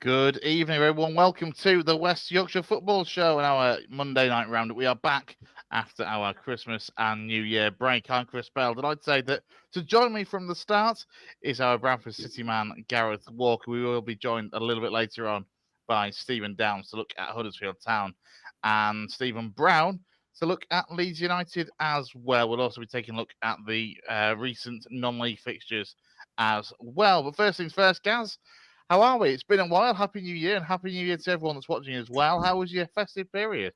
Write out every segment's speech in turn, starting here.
Good evening, everyone. Welcome to the West Yorkshire Football Show and our Monday night roundup. We are back after our Christmas and New Year break. I'm Chris Bell. And I'd say that to join me from the start is our Bradford City man, Gareth Walker. We will be joined a little bit later on by Steven Downes to look at Huddersfield Town and Stephen Browne to look at Leeds United as well. We'll also be taking a look at the recent non-league fixtures as well. But first things first, Gaz. How are we? It's been a while. Happy New Year, and Happy New Year to everyone that's watching as well. How was your festive period?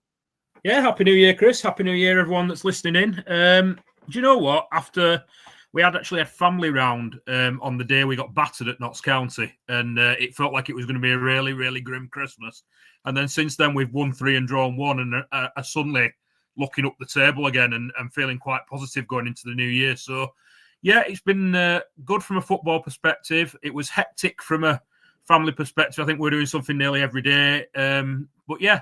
Yeah, Happy New Year, Chris. Happy New Year, everyone that's listening in. Do you know what? After we had a family round on the day we got battered at Notts County, and it felt like it was going to be a really, really grim Christmas. And then since then, we've won 3 and drawn 1, and are suddenly looking up the table again and feeling quite positive going into the new year. So, yeah, it's been good from a football perspective. It was hectic from a family perspective. I think we're doing something nearly every day. But yeah,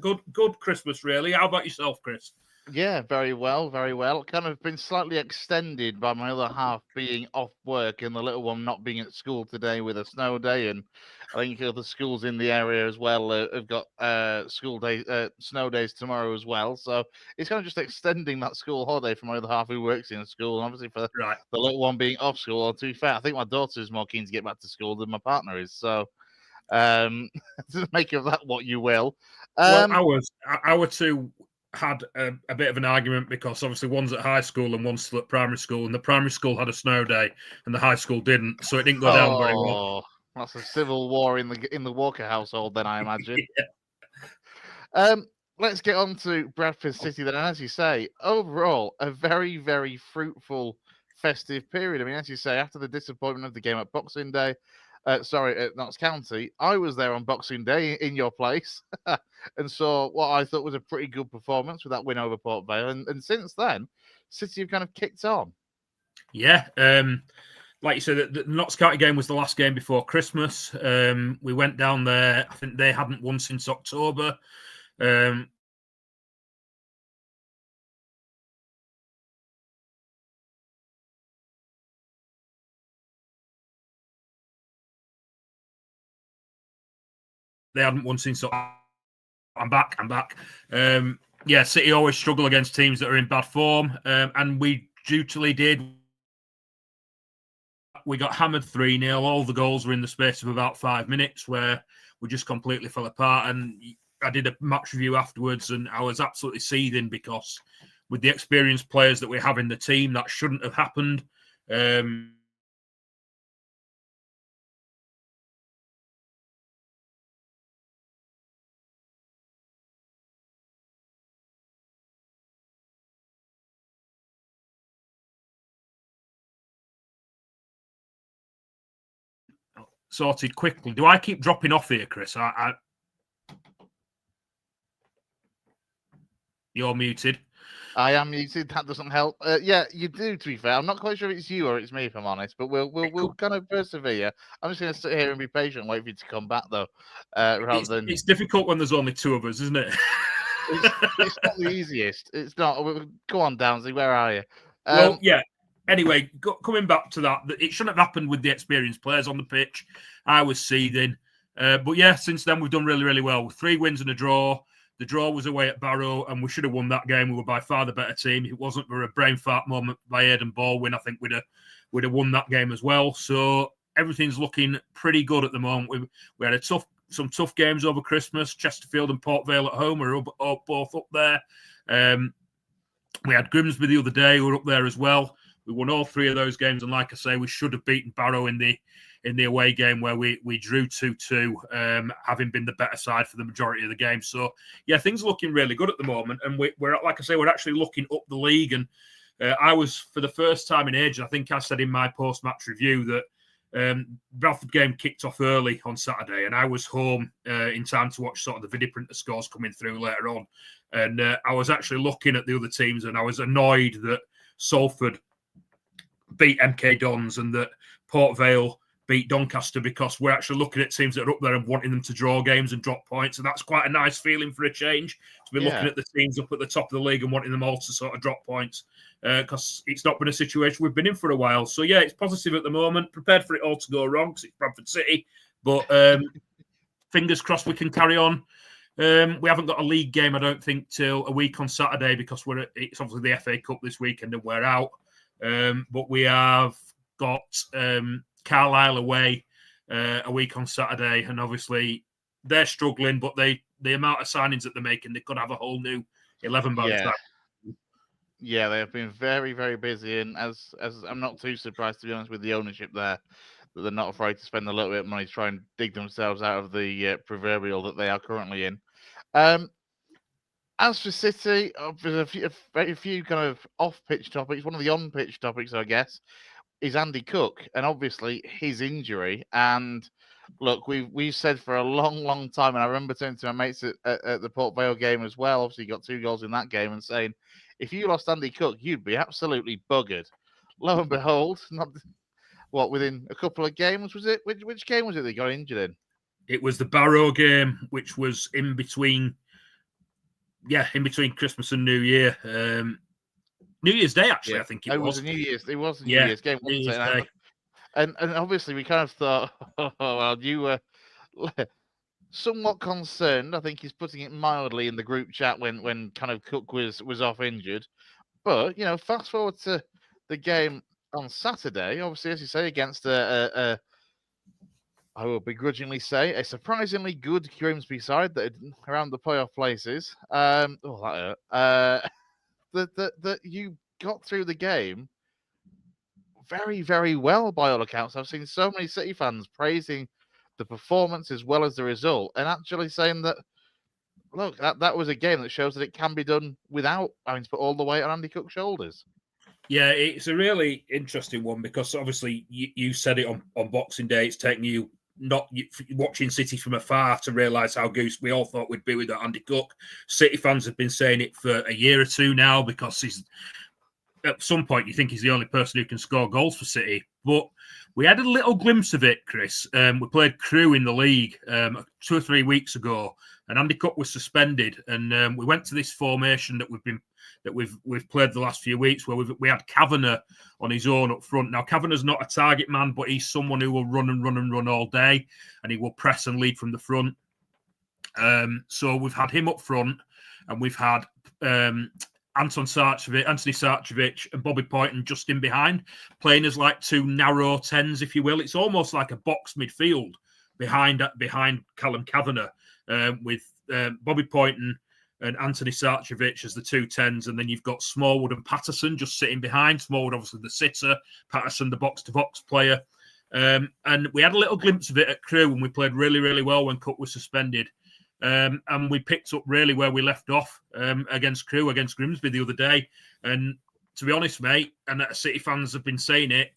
good Christmas, really. How about yourself, Chris? Yeah, very well, very well. Kind of been slightly extended by my other half being off work and the little one not being at school today with a snow day. And I think other schools in the area as well have got snow days tomorrow as well. So it's kind of just extending that school holiday for my other half who works in school. And obviously for the little one being off school, or to be fair, I think my daughter is more keen to get back to school than my partner is. So make of that what you will. Well, our two had a bit of an argument because obviously one's at high school and one's still at primary school, and the primary school had a snow day and the high school didn't, so it didn't go down very well. That's a civil war in the Walker household, then, I imagine. Yeah. Let's get on to Bradford City then. And as you say, overall, a very, very fruitful festive period. I mean, as you say, after the disappointment of the game at Boxing Day, at Notts County, I was there on Boxing Day in your place and saw what I thought was a pretty good performance with that win over Port Vale. And since then, City have kind of kicked on. Yeah. Like you said, the Notts County game was the last game before Christmas. We went down there. I think they hadn't won since October. They hadn't won since. I'm back. Yeah, City always struggle against teams that are in bad form, and we dutifully did. We got hammered 3-0. All the goals were in the space of about 5 minutes, where we just completely fell apart. And I did a match review afterwards, and I was absolutely seething because with the experienced players that we have in the team, that shouldn't have happened. Sorted quickly. Do I keep dropping off here, Chris? You're muted. I am muted. That doesn't help. Yeah, you do. To be fair, I'm not quite sure if it's you or it's me, if I'm honest. But we'll kind of persevere. I'm just going to sit here and be patient, and wait for you to come back, though. It's difficult when there's only 2 of us, isn't it? It's not the easiest. It's not. Go on, Downsy. Where are you? Well, yeah. Anyway, coming back to that, it shouldn't have happened with the experienced players on the pitch. I was seething. But yeah, since then, we've done really, really well. 3 wins and a draw. The draw was away at Barrow, and we should have won that game. We were by far the better team. If it wasn't for a brain fart moment by Aidan Baldwin, I think we'd have won that game as well. So everything's looking pretty good at the moment. We had some tough games over Christmas. Chesterfield and Port Vale at home were both up there. We had Grimsby the other day. We were up there as well. We won all 3 of those games, and like I say, we should have beaten Barrow in the away game where we drew 2-2, having been the better side for the majority of the game. So yeah, things are looking really good at the moment, and we're like I say, we're actually looking up the league. And I was, for the first time in ages, I think I said in my post-match review that Bradford game kicked off early on Saturday, and I was home in time to watch sort of the video printer scores coming through later on. And I was actually looking at the other teams, and I was annoyed that Salford beat MK Dons and that Port Vale beat Doncaster, because we're actually looking at teams that are up there and wanting them to draw games and drop points. And that's quite a nice feeling for a change, to be looking at the teams up at the top of the league and wanting them all to sort of drop points, because it's not been a situation we've been in for a while. So yeah, it's positive at the moment. Prepared for it all to go wrong because it's Bradford City. But fingers crossed we can carry on. We haven't got a league game, I don't think, till a week on Saturday because it's obviously the FA Cup this weekend and we're out. But we have got Carlisle away a week on Saturday, and obviously they're struggling, but the amount of signings that they're making, they could have a whole new 11 by the time. Yeah, they have been very, very busy, and as I'm not too surprised, to be honest, with the ownership there, that they're not afraid to spend a little bit of money to try and dig themselves out of the proverbial that they are currently in. As for City, there's a few kind of off-pitch topics. One of the on-pitch topics, I guess, is Andy Cook, and obviously his injury. And look, we've said for a long, long time, and I remember turning to my mates at the Port Vale game as well. Obviously, he got 2 goals in that game, and saying, if you lost Andy Cook, you'd be absolutely buggered. Lo and behold, within a couple of games was it? Which game was it they got injured in? It was the Barrow game, which was in between Christmas and New Year. New Year's Day, actually, I think it was. It was a New Year's game, wasn't it? And obviously we kind of thought, oh, well, you were somewhat concerned. I think he's putting it mildly in the group chat when kind of Cook was off injured. But fast forward to the game on Saturday, obviously, as you say, against I will begrudgingly say, a surprisingly good Grimsby side that around the playoff places. That hurt. That you got through the game very, very well by all accounts. I've seen so many City fans praising the performance as well as the result, and actually saying that, look, that was a game that shows that it can be done without having to put all the weight on Andy Cook's shoulders. Yeah, it's a really interesting one because obviously you said it on Boxing Day. It's taken you not watching City from afar to realise how goose we all thought we'd be with that Andy Cook. City fans have been saying it for a year or two now because he's at some point you think he's the only person who can score goals for City. But we had a little glimpse of it, Chris. We played Crewe in the league 2 or 3 weeks ago, and Andy Cook was suspended. And we went to this formation that we've played the last few weeks, where we had Kavanagh on his own up front. Now Kavanagh's not a target man, but he's someone who will run and run and run all day, and he will press and lead from the front. So we've had him up front, and we've had Anthony Sarcevic and Bobby Poynton just in behind, playing as like 2 narrow 10s, if you will. It's almost like a box midfield behind Callum Kavanagh, with Bobby Poynton and Anthony Sarcevic as the 2 10s, and then you've got Smallwood and Patterson just sitting behind. Smallwood, obviously, the sitter, Patterson, the box-to-box player. And we had a little glimpse of it at Crewe when we played really, really well when Cook was suspended. And we picked up really where we left off against Crewe, against Grimsby the other day. And to be honest, mate, and City fans have been saying it,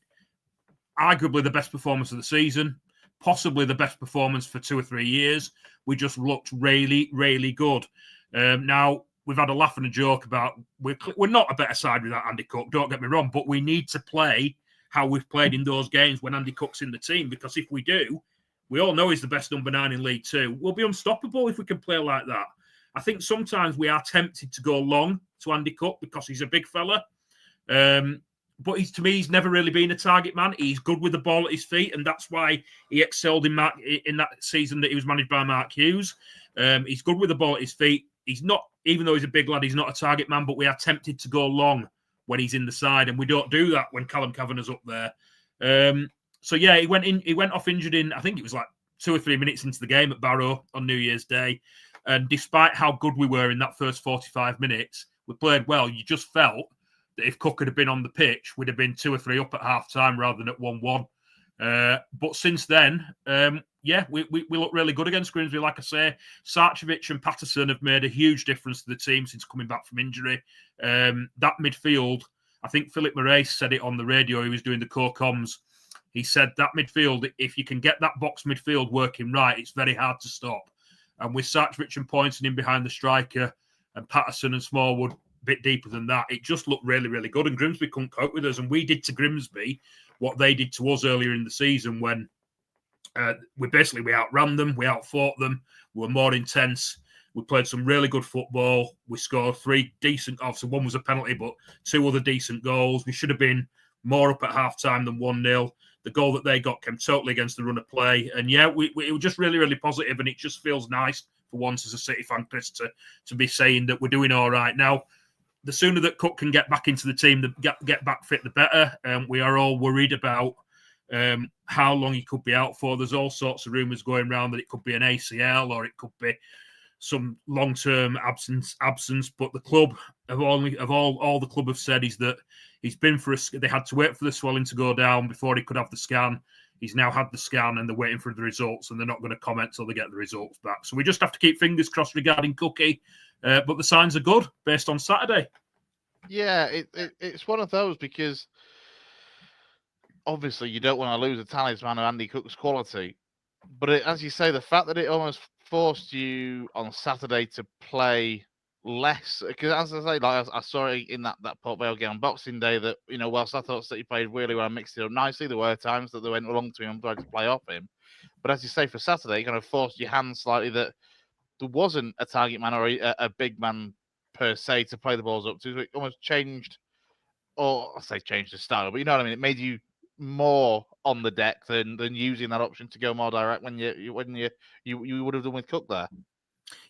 arguably the best performance of the season, possibly the best performance for 2 or 3 years. We just looked really, really good. Now, we've had a laugh and a joke about we're not a better side without Andy Cook, don't get me wrong, but we need to play how we've played in those games when Andy Cook's in the team, because if we do, we all know he's the best number 9 in League Two. We'll be unstoppable if we can play like that. I think sometimes we are tempted to go long to Andy Cook because he's a big fella. But to me, he's never really been a target man. He's good with the ball at his feet, and that's why he excelled in that season that he was managed by Mark Hughes. He's good with the ball at his feet. He's not, even though he's a big lad, he's not a target man, but we are tempted to go long when he's in the side, and we don't do that when Callum Kavanagh's up there. So yeah, he went off injured in, I think it was like 2 or 3 minutes into the game at Barrow on New Year's Day. And despite how good we were in that first 45 minutes, we played well. You just felt that if Cook had been on the pitch, we'd have been 2 or 3 up at half time rather than at 1-1. But since then, we look really good against Grimsby. Like I say, Sarcevic and Patterson have made a huge difference to the team since coming back from injury. That midfield, I think Philip Morais said it on the radio. He was doing the co-coms. He said that midfield, if you can get that box midfield working right, it's very hard to stop. And with Sarcevic and Poynton in behind the striker and Patterson and Smallwood a bit deeper than that, it just looked really, really good. And Grimsby couldn't cope with us. And we did to Grimsby what they did to us earlier in the season when we outran them, we outfought them, we were more intense. We played some really good football. We scored 3 decent, obviously one was a penalty, but 2 other decent goals. We should have been more up at half-time than 1-0. The goal that they got came totally against the run of play. And yeah, it was just really, really positive, and it just feels nice for once as a City fan, Chris, to be saying that we're doing all right. Now, the sooner that Cook can get back into the team, get back fit, the better. We are all worried about how long he could be out for. There's all sorts of rumours going around that it could be an ACL or it could be some long-term absence. But the club all the club have said is that he's been for they had to wait for the swelling to go down before he could have the scan. He's now had the scan and they're waiting for the results, and they're not going to comment till they get the results back. So we just have to keep fingers crossed regarding Cookie. But the signs are good based on Saturday. Yeah, it's one of those, because obviously you don't want to lose a talisman of Andy Cook's quality. But as you say, the fact that it almost forced you on Saturday to play less, because as I say, like I saw it in that Port Vale game on Boxing Day, that, you know, whilst I thought City played really well and mixed it up nicely, there were times that they went along to him and tried to play off him. But as you say, for Saturday, it kind of forced your hand slightly that there wasn't a target man or a big man per se to play the balls up to. So it almost changed, or I say changed the style, but you know what I mean. It made you more on the deck than using that option to go more direct when you would have done with Cook there.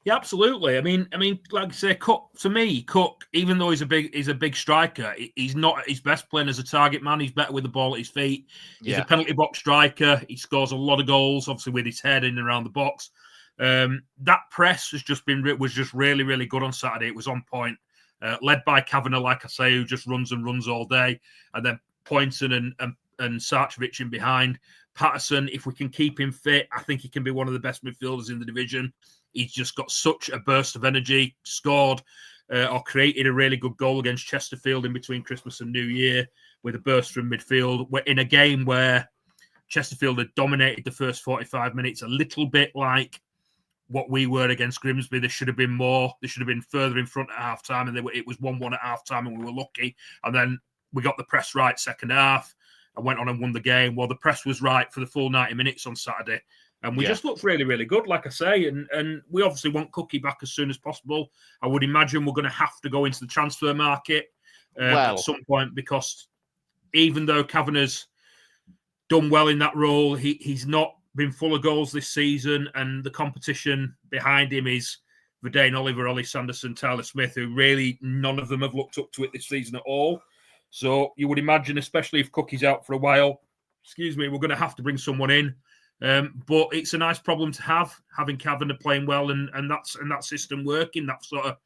Yeah, absolutely. I mean, like I say, Cook, to me, Cook, even though he's a big striker, he's not at his best playing as a target man. He's better with the ball at his feet. He's a penalty box striker. He scores a lot of goals, obviously with his head in and around the box. That press was just really, really good on Saturday. It was on point, led by Kavanagh, like I say, who just runs and runs all day, and then Poynton and Sarcevic in behind. Patterson, if we can keep him fit, I think he can be one of the best midfielders in the division. He's just got such a burst of energy, scored or created a really good goal against Chesterfield in between Christmas and New Year with a burst from midfield in a game where Chesterfield had dominated the first 45 minutes, a little bit like what we were against Grimsby. There should have been more. They should have been further in front at half-time, and it was 1-1 at half-time, and we were lucky. And then we got the press right second half and went on and won the game. Well, the press was right for the full 90 minutes on Saturday. And we just looked really, really good, like I say. And we obviously want Cookie back as soon as possible. I would imagine we're going to have to go into the transfer market at some point, because even though Kavanagh's done well in that role, he's not been full of goals this season. And the competition behind him is Verdane Oliver, Ollie Sanderson, Tyler Smith, who really none of them have looked up to it this season at all. So you would imagine, especially if Cookie's out for a while, we're going to have to bring someone in. But it's a nice problem to have, having Kavanagh playing well and that system working. That sort of,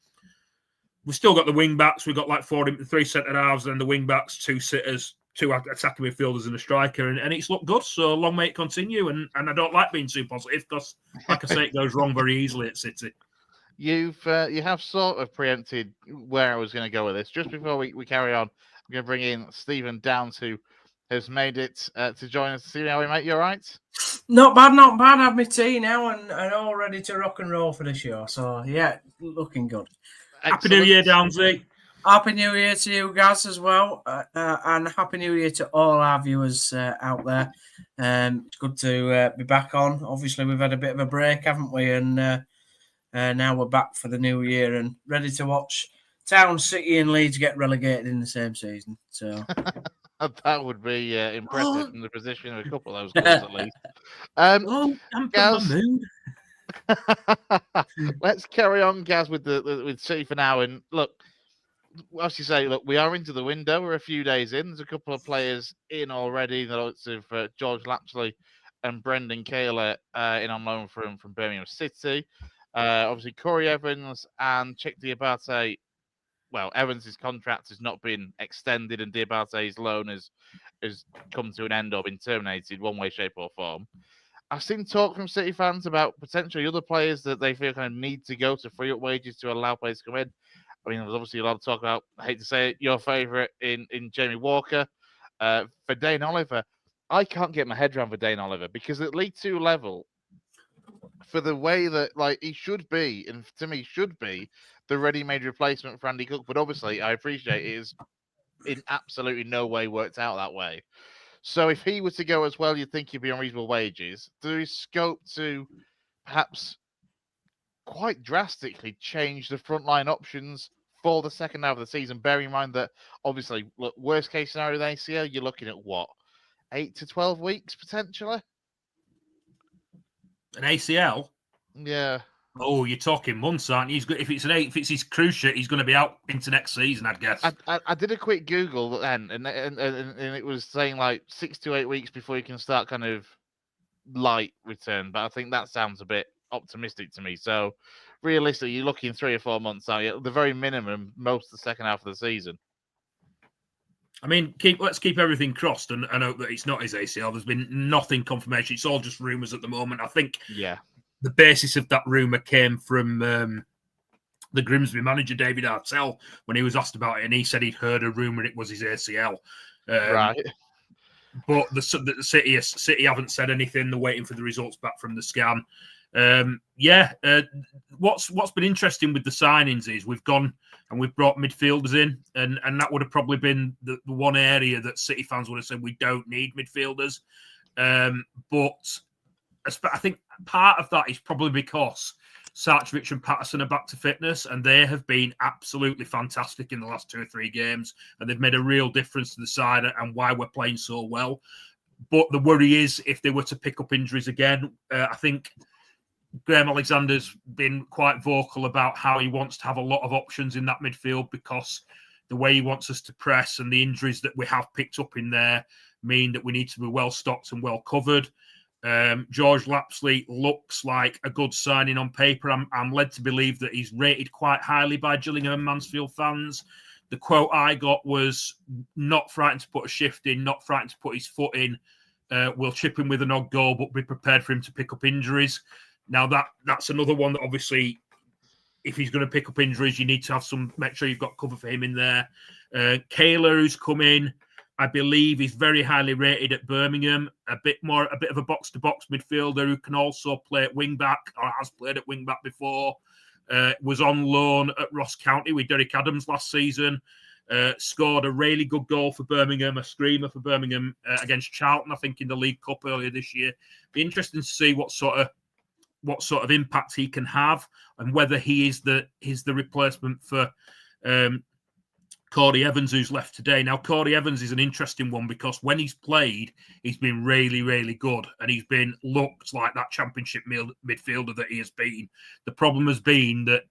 we've still got the wing backs. We've got like 3 centre halves, and the wing backs, 2 sitters, 2 attacking midfielders, and a striker, and it's looked good. So long may it continue. And I don't like being too positive, because, like I say, it goes wrong very easily at City. You have sort of preempted where I was going to go with this. Just before we carry on, I'm going to bring in Steven Downes, who has made it to join us. See how we mate. You all right? Not bad. I have my tea now and all ready to rock and roll for the show. So, yeah, looking good. Excellent. Happy New Year, Downsy. Happy New Year to you guys as well. And Happy New Year to all our viewers out there. It's good to be back on. Obviously, we've had a bit of a break, haven't we? And now we're back for the new year and ready to watch Town, City and Leeds get relegated in the same season. So... That would be impressive from the position of a couple of those goals, at least. Gaz, let's carry on, Gaz, with City for now. And look, as you say, we are into the window. We're a few days in. There's a couple of players in already. The likes of George Lapsley and Brendan Kayler in on loan from Birmingham City. Obviously, Corey Evans and Cheick Diabate. Well, Evans' contract has not been extended, and Diabate's loan has come to an end or been terminated one way, shape, or form. I've seen talk from City fans about potentially other players that they feel kind of need to go to free up wages to allow players to come in. I mean, there's obviously a lot of talk about, I hate to say it, your favourite in Jamie Walker. Verdane Oliver, I can't get my head around Verdane Oliver, because at League 2 level, for the way that he should be, and to me should be, the ready-made replacement for Andy Cook. But obviously, I appreciate it is in absolutely no way worked out that way. So if he was to go as well, you'd think he'd be on reasonable wages. There is scope to perhaps quite drastically change the frontline options for the second half of the season, bearing in mind that obviously, look, worst case scenario with ACL, you're looking at what, 8 to 12 weeks potentially? An ACL? Yeah. Oh, you're talking months, aren't you? If it's his cruise ship, he's going to be out into next season, I'd guess. I did a quick Google then, and it was saying like 6 to 8 weeks before you can start kind of light return, but I think that sounds a bit optimistic to me. So realistically, you're looking 3 or 4 months out. At the very minimum, most of the second half of the season. I mean, let's keep everything crossed and hope that it's not his ACL. There's been nothing confirmation. It's all just rumours at the moment. I think the basis of that rumour came from the Grimsby manager, David Artell, when he was asked about it, and he said he'd heard a rumour it was his ACL. Right. But the City haven't said anything. They're waiting for the results back from the scan. What's been interesting with the signings is we've gone and we've brought midfielders in, and that would have probably been the one area that City fans would have said we don't need midfielders. But I think part of that is probably because Sarcevic and Patterson are back to fitness, and they have been absolutely fantastic in the last 2 or 3 games, and they've made a real difference to the side and why we're playing so well. But the worry is if they were to pick up injuries again, I think Graham Alexander's been quite vocal about how he wants to have a lot of options in that midfield because the way he wants us to press and the injuries that we have picked up in there mean that we need to be well stocked and well covered. George Lapsley looks like a good signing on paper. I'm led to believe that he's rated quite highly by Gillingham and Mansfield fans. The quote I got was not frightened to put a shift in, not frightened to put his foot in. We'll chip him with an odd goal, but be prepared for him to pick up injuries. Now that's another one that obviously, if he's going to pick up injuries, you need to have make sure you've got cover for him in there. Kayla, who's come in, I believe he's very highly rated at Birmingham. A bit of a box-to-box midfielder who can also play at wing-back or has played at wing-back before. Was on loan at Ross County with Derek Adams last season. Scored a really good goal for Birmingham, a screamer for Birmingham against Charlton, I think, in the League Cup earlier this year. Be interesting to see what sort of impact he can have and whether he is the replacement for Corey Evans, who's left today. Now, Corey Evans is an interesting one because when he's played, he's been really, really good, and he's been looked like that championship midfielder that he has been. The problem has been that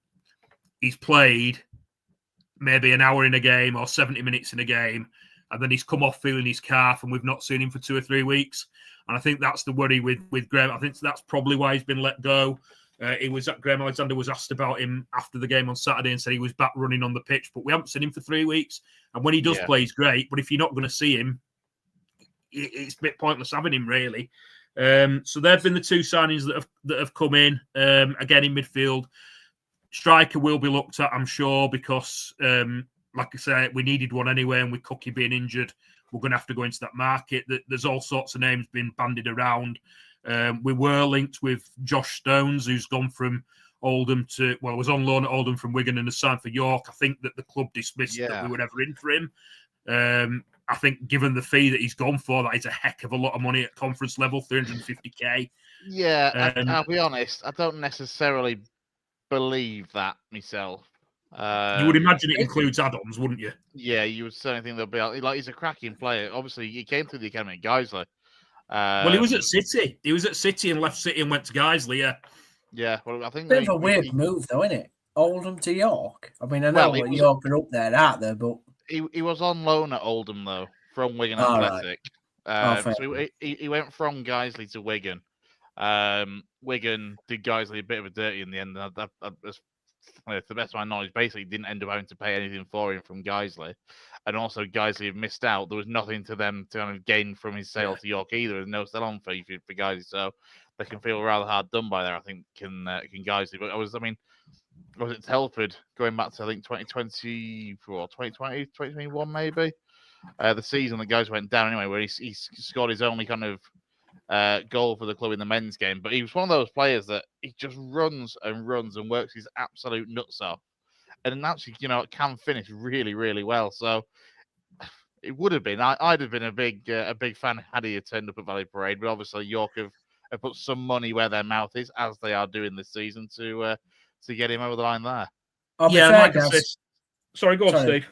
he's played maybe an hour in a game or 70 minutes in a game, and then he's come off feeling his calf, and we've not seen him for 2 or 3 weeks. And I think that's the worry with Graham. I think that's probably why he's been let go. Graham Alexander was asked about him after the game on Saturday and said he was back running on the pitch, but we haven't seen him for 3 weeks. And when he does play, he's great. But if you're not going to see him, it's a bit pointless having him, really. So they've been the 2 signings that have come in. Again, in midfield, striker will be looked at, I'm sure, because, like I say, we needed one anyway, and with Cookie being injured, we're going to have to go into that market. There's all sorts of names being bandied around. We were linked with Josh Stones, who's gone from Oldham was on loan at Oldham from Wigan and has signed for York. I think that the club dismissed that we were ever in for him. I think given the fee that he's gone for, that is a heck of a lot of money at conference level, 350k. Yeah, I'll be honest, I don't necessarily believe that myself. You would imagine it includes add-ons, wouldn't you? Yeah, you would certainly think there'll be like he's a cracking player. Obviously, he came through the academy at Guiseley. Well, he was at City. He was at City and left City and went to Guiseley. Yeah. Well, I think bit of a weird move, though, isn't it? Oldham to York. I mean, I know York are up there, aren't they? But he was on loan at Oldham though from Wigan Athletic. Right. So he went from Guiseley to Wigan. Wigan did Guiseley a bit of a dirty in the end. To the best of my knowledge, basically didn't end up having to pay anything for him from Guiseley. And also, Guiseley have missed out. There was nothing to them to kind of gain from his sale to York either. There's no sell-on fee for Guiseley, so they can feel rather hard done by there, I think, can Guiseley. But was it Telford going back to, I think, 2020 or 2020, 2021 maybe? The season the guys went down anyway, where he scored his only kind of goal for the club in the men's game. But he was one of those players that he just runs and works his absolute nuts off. And actually, can finish really, really well. So it would have been. I'd have been a big fan had he turned up at Valley Parade. But obviously, York have put some money where their mouth is, as they are doing this season, to get him over the line there. Fair, like Sorry, go on, Sorry. Steve.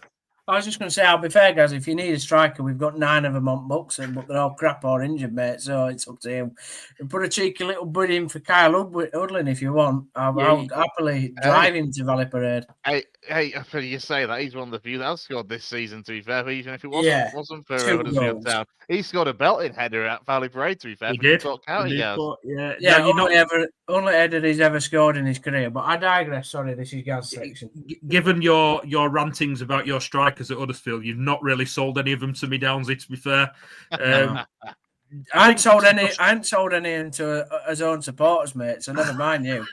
I was just going to say, I'll be fair, guys. If you need a striker, we've got 9 of them on books, but they're all crap or injured, mate. So it's up to you. And put a cheeky little bid in for Kyle Udlin if you want. I'll happily drive him to Valley Parade. Hey, you say that he's one of the few that has scored this season. To be fair, even if it wasn't for Huddersfield Town, he scored a belting header at Valley Parade. To be fair, he did. Only header he's ever scored in his career. But I digress. Sorry, this is Gaz's section. Given your rantings about your strikers at Huddersfield, you've not really sold any of them to me, Downesy. To be fair, I ain't sold any into his own supporters, mate. So never mind you.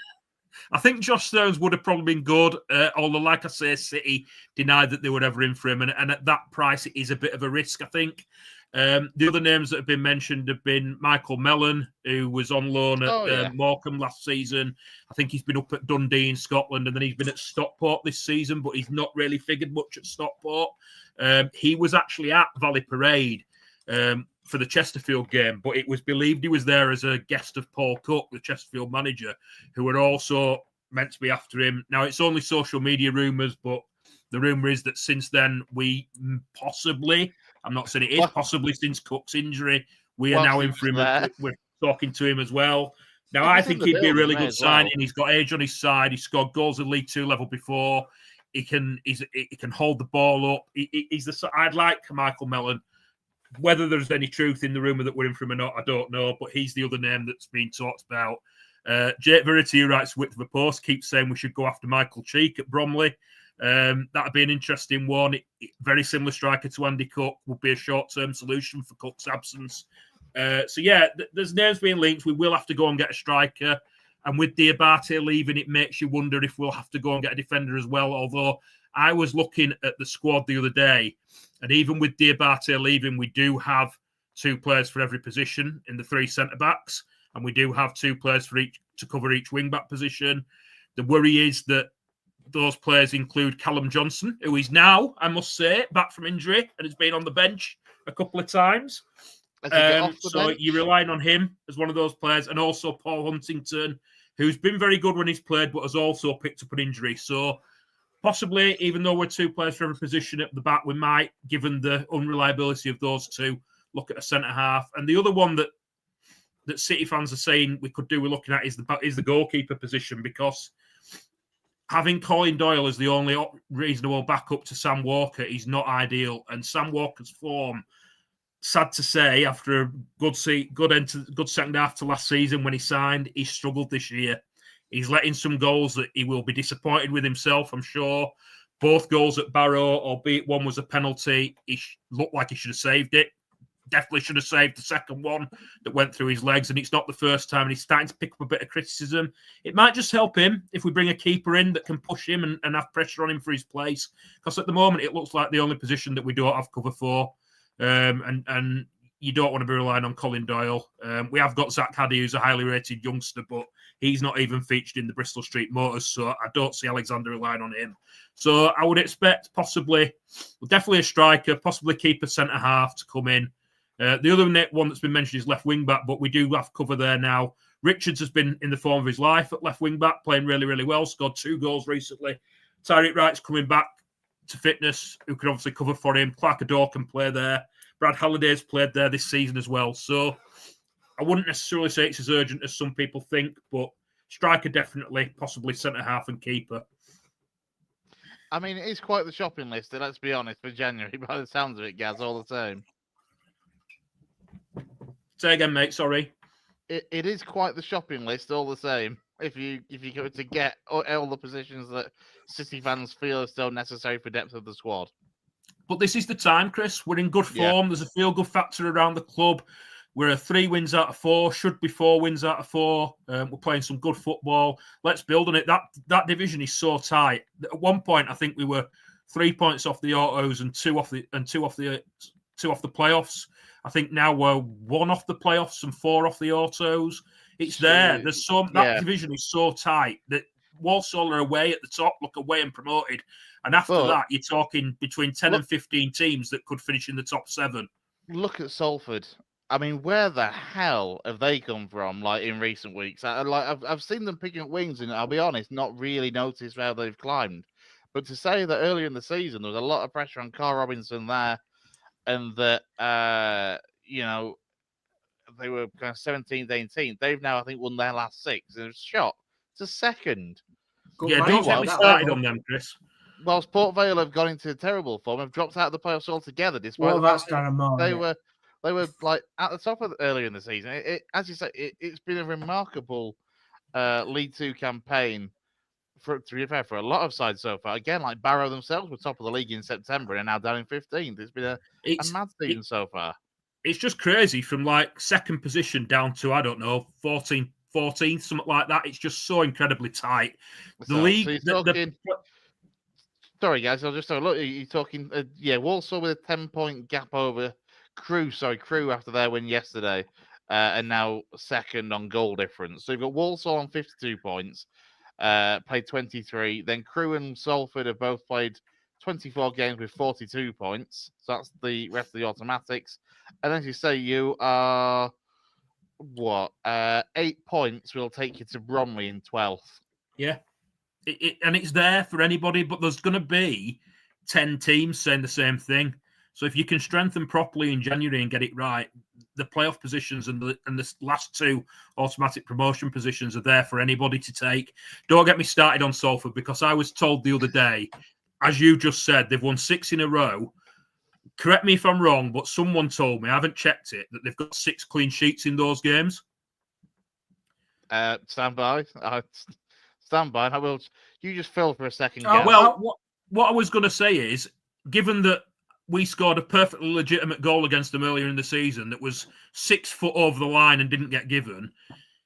I think Josh Stones would have probably been good, although, like I say, City denied that they were ever in for him, and at that price, it is a bit of a risk, I think. The other names that have been mentioned have been Michael Mellon, who was on loan at Morecambe last season. I think he's been up at Dundee in Scotland, and then he's been at Stockport this season, but he's not really figured much at Stockport. He was actually at Valley Parade for the Chesterfield game, but it was believed he was there as a guest of Paul Cook, the Chesterfield manager, who were also meant to be after him. Now, it's only social media rumours, but the rumour is that since then, we possibly, I'm not saying it is, possibly since Cook's injury, we are now in for him. We're talking to him as well. Now, I think he'd be a really good signing. He's got age on his side. He scored goals at League Two level before. He can hold the ball up. I'd like Michael Mellon. Whether there's any truth in the rumour that we're in for him or not, I don't know, but he's the other name that's been talked about. Jake Verity, who writes Width of a Post, keeps saying we should go after Michael Cheek at Bromley. That'd be an interesting one. Very similar striker to Andy Cook, would be a short-term solution for Cook's absence. There's names being linked. We will have to go and get a striker. And with Diabate leaving, it makes you wonder if we'll have to go and get a defender as well, although I was looking at the squad the other day, and even with Diabate leaving, we do have 2 players for every position in the 3 centre-backs, and we do have 2 players for each to cover each wing-back position. The worry is that those players include Callum Johnson, who is now, I must say, back from injury and has been on the bench a couple of times. So you're relying on him as one of those players, and also Paul Huntington, who's been very good when he's played, but has also picked up an injury. So possibly, even though we're 2 players for every position at the back, we might, given the unreliability of those 2, look at a centre-half. And the other one that City fans are saying we could do, we're looking at, is the goalkeeper position, because having Colin Doyle as the only reasonable backup to Sam Walker is not ideal. And Sam Walker's form, sad to say, after a good second half to last season when he signed, he struggled this year. He's letting some goals that he will be disappointed with himself, I'm sure. Both goals at Barrow, albeit one was a penalty, he looked like he should have saved it. Definitely should have saved the second one that went through his legs, and it's not the first time, and he's starting to pick up a bit of criticism. It might just help him if we bring a keeper in that can push him and have pressure on him for his place, because at the moment it looks like the only position that we don't have cover for, and you don't want to be relying on Colin Doyle. We have got Zach Haddy, who's a highly rated youngster, but he's not even featured in the Bristol Street Motors, so I don't see Alexander relying on him. So I would expect definitely a striker, possibly keeper, centre-half to come in. The other one that's been mentioned is left wing-back, but we do have cover there now. Richards has been in the form of his life at left wing-back, playing really, really well, scored 2 goals recently. Tyreek Wright's coming back to fitness, who can obviously cover for him. Clark Adore can play there. Brad Halliday's played there this season as well. So I wouldn't necessarily say it's as urgent as some people think, but striker definitely, possibly centre-half and keeper. I mean, it is quite the shopping list, let's be honest, for January, by the sounds of it, Gaz, all the same. Say again, mate, sorry. It is quite the shopping list, all the same. If you go to get all the positions that City fans feel are still necessary for depth of the squad. But this is the time, Chris. We're in good form. Yeah. There's a feel-good factor around the club. We're 3 wins out of 4, should be 4 wins out of 4. We're playing some good football. Let's build on it. That division is so tight. At one point, I think we were 3 points off the autos and two off the playoffs. I think now we're 1 off the playoffs and 4 off the autos. It's there. There's that division is so tight that Walsall are away at the top, look away and promoted. And after that, you're talking between 10 and 15 teams that could finish in the top 7. Look at Salford. I mean, where the hell have they come from? Like in recent weeks, I've seen them picking up wings, and I'll be honest, not really noticed how they've climbed. But to say that earlier in the season there was a lot of pressure on Carl Robinson there, and that they were kind of 17th, 18th. They've now, I think, won their last 6. And it's shot to second. Good Yeah, point. don't get me started on them, Chris. Whilst Port Vale have gone into terrible form, have dropped out of the playoffs altogether. Despite Well, that's Darren Moore. They were like at the top of earlier in the season. As you say, it's been a remarkable League Two campaign to be fair for a lot of sides so far. Again, like Barrow themselves were top of the league in September and are now down in 15th. It's been a mad season so far. It's just crazy from like second position down to, I don't know, 14th, something like that. It's just so incredibly tight. The league. Sorry, guys. I'll just look. You're talking. Walsall with a 10-point gap over Crewe. Crewe after their win yesterday, and now second on goal difference. So you've got Walsall on 52 points, played 23. Then Crewe and Salford have both played 24 games with 42 points. So that's the rest of the automatics. And as you say, you are 8 points will take you to Bromley in 12th. Yeah. And it's there for anybody, but there's going to be 10 teams saying the same thing. So if you can strengthen properly in January and get it right, the playoff positions and the last 2 automatic promotion positions are there for anybody to take. Don't get me started on Salford, because I was told the other day, as you just said, they've won 6 in a row. Correct me if I'm wrong, but someone told me, I haven't checked it, that they've got 6 clean sheets in those games. Stand by. Stand by. I will. You just fill for a second. Well, what I was going to say is, given that we scored a perfectly legitimate goal against them earlier in the season that was 6 foot over the line and didn't get given,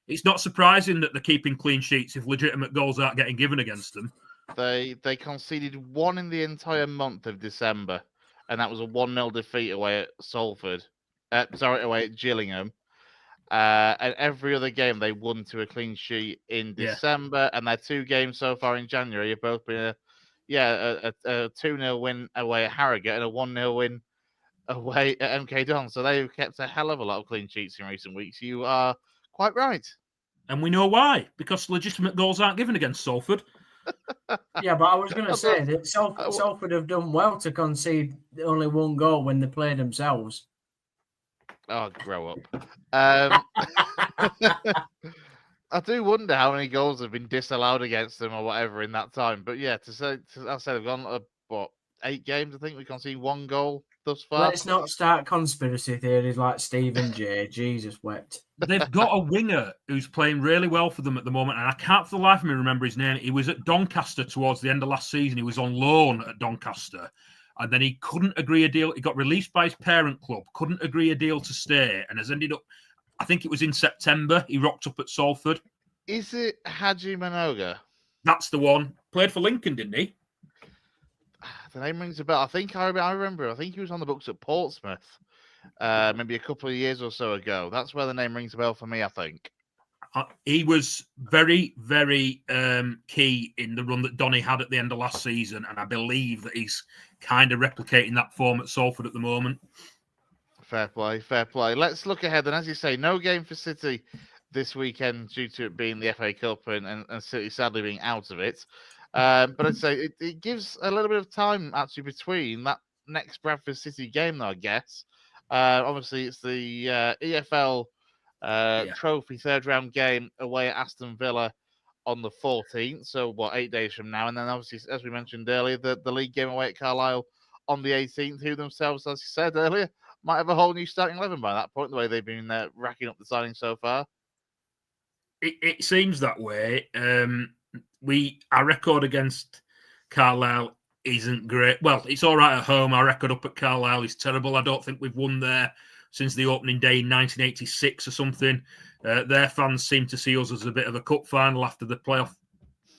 it's not surprising that they're keeping clean sheets if legitimate goals aren't getting given against them. They conceded 1 in the entire month of December, and that was a 1-0 defeat away at Salford. Away at Gillingham. And every other game they won to a clean sheet in December, and their 2 games so far in January have both been a 2-0 win away at Harrogate and a 1-0 win away at MK Dons. So they've kept a hell of a lot of clean sheets in recent weeks. You are quite right. And we know why, because legitimate goals aren't given against Salford. Yeah, but I was going to say that Salford have done well to concede only 1 goal when they play themselves. Oh, grow up. I do wonder how many goals have been disallowed against them or whatever in that time. But yeah, I said they've gone 8 games. I think we can see 1 goal thus far. Let's not start conspiracy theories like Stephen J. Jesus wept. They've got a winger who's playing really well for them at the moment, and I can't for the life of me remember his name. He was at Doncaster towards the end of last season. He was on loan at Doncaster. And then he couldn't agree a deal. He got released by his parent club, couldn't agree a deal to stay, and has ended up, I think it was in September, he rocked up at Salford. Is it Haji Manoga? That's the one. Played for Lincoln, didn't he? The name rings a bell. I think I remember. I think he was on the books at Portsmouth, maybe a couple of years or so ago. That's where the name rings a bell for me, I think. He was very, very key in the run that Donny had at the end of last season, and I believe that he's kind of replicating that form at Salford at the moment. Fair play, fair play. Let's look ahead, and as you say, no game for City this weekend due to it being the FA Cup and City sadly being out of it. But I'd say it gives a little bit of time actually between that next Bradford City game, though, I guess. Obviously, it's the EFL Trophy 3rd round game away at Aston Villa on the 14th. So, 8 days from now? And then, obviously, as we mentioned earlier, the league game away at Carlisle on the 18th, who themselves, as you said earlier, might have a whole new starting 11 by that point, the way they've been racking up the signings so far. It seems that way. Our record against Carlisle isn't great. Well, it's all right at home. Our record up at Carlisle is terrible. I don't think we've won there since the opening day in 1986 or something. Their fans seem to see us as a bit of a cup final after the playoff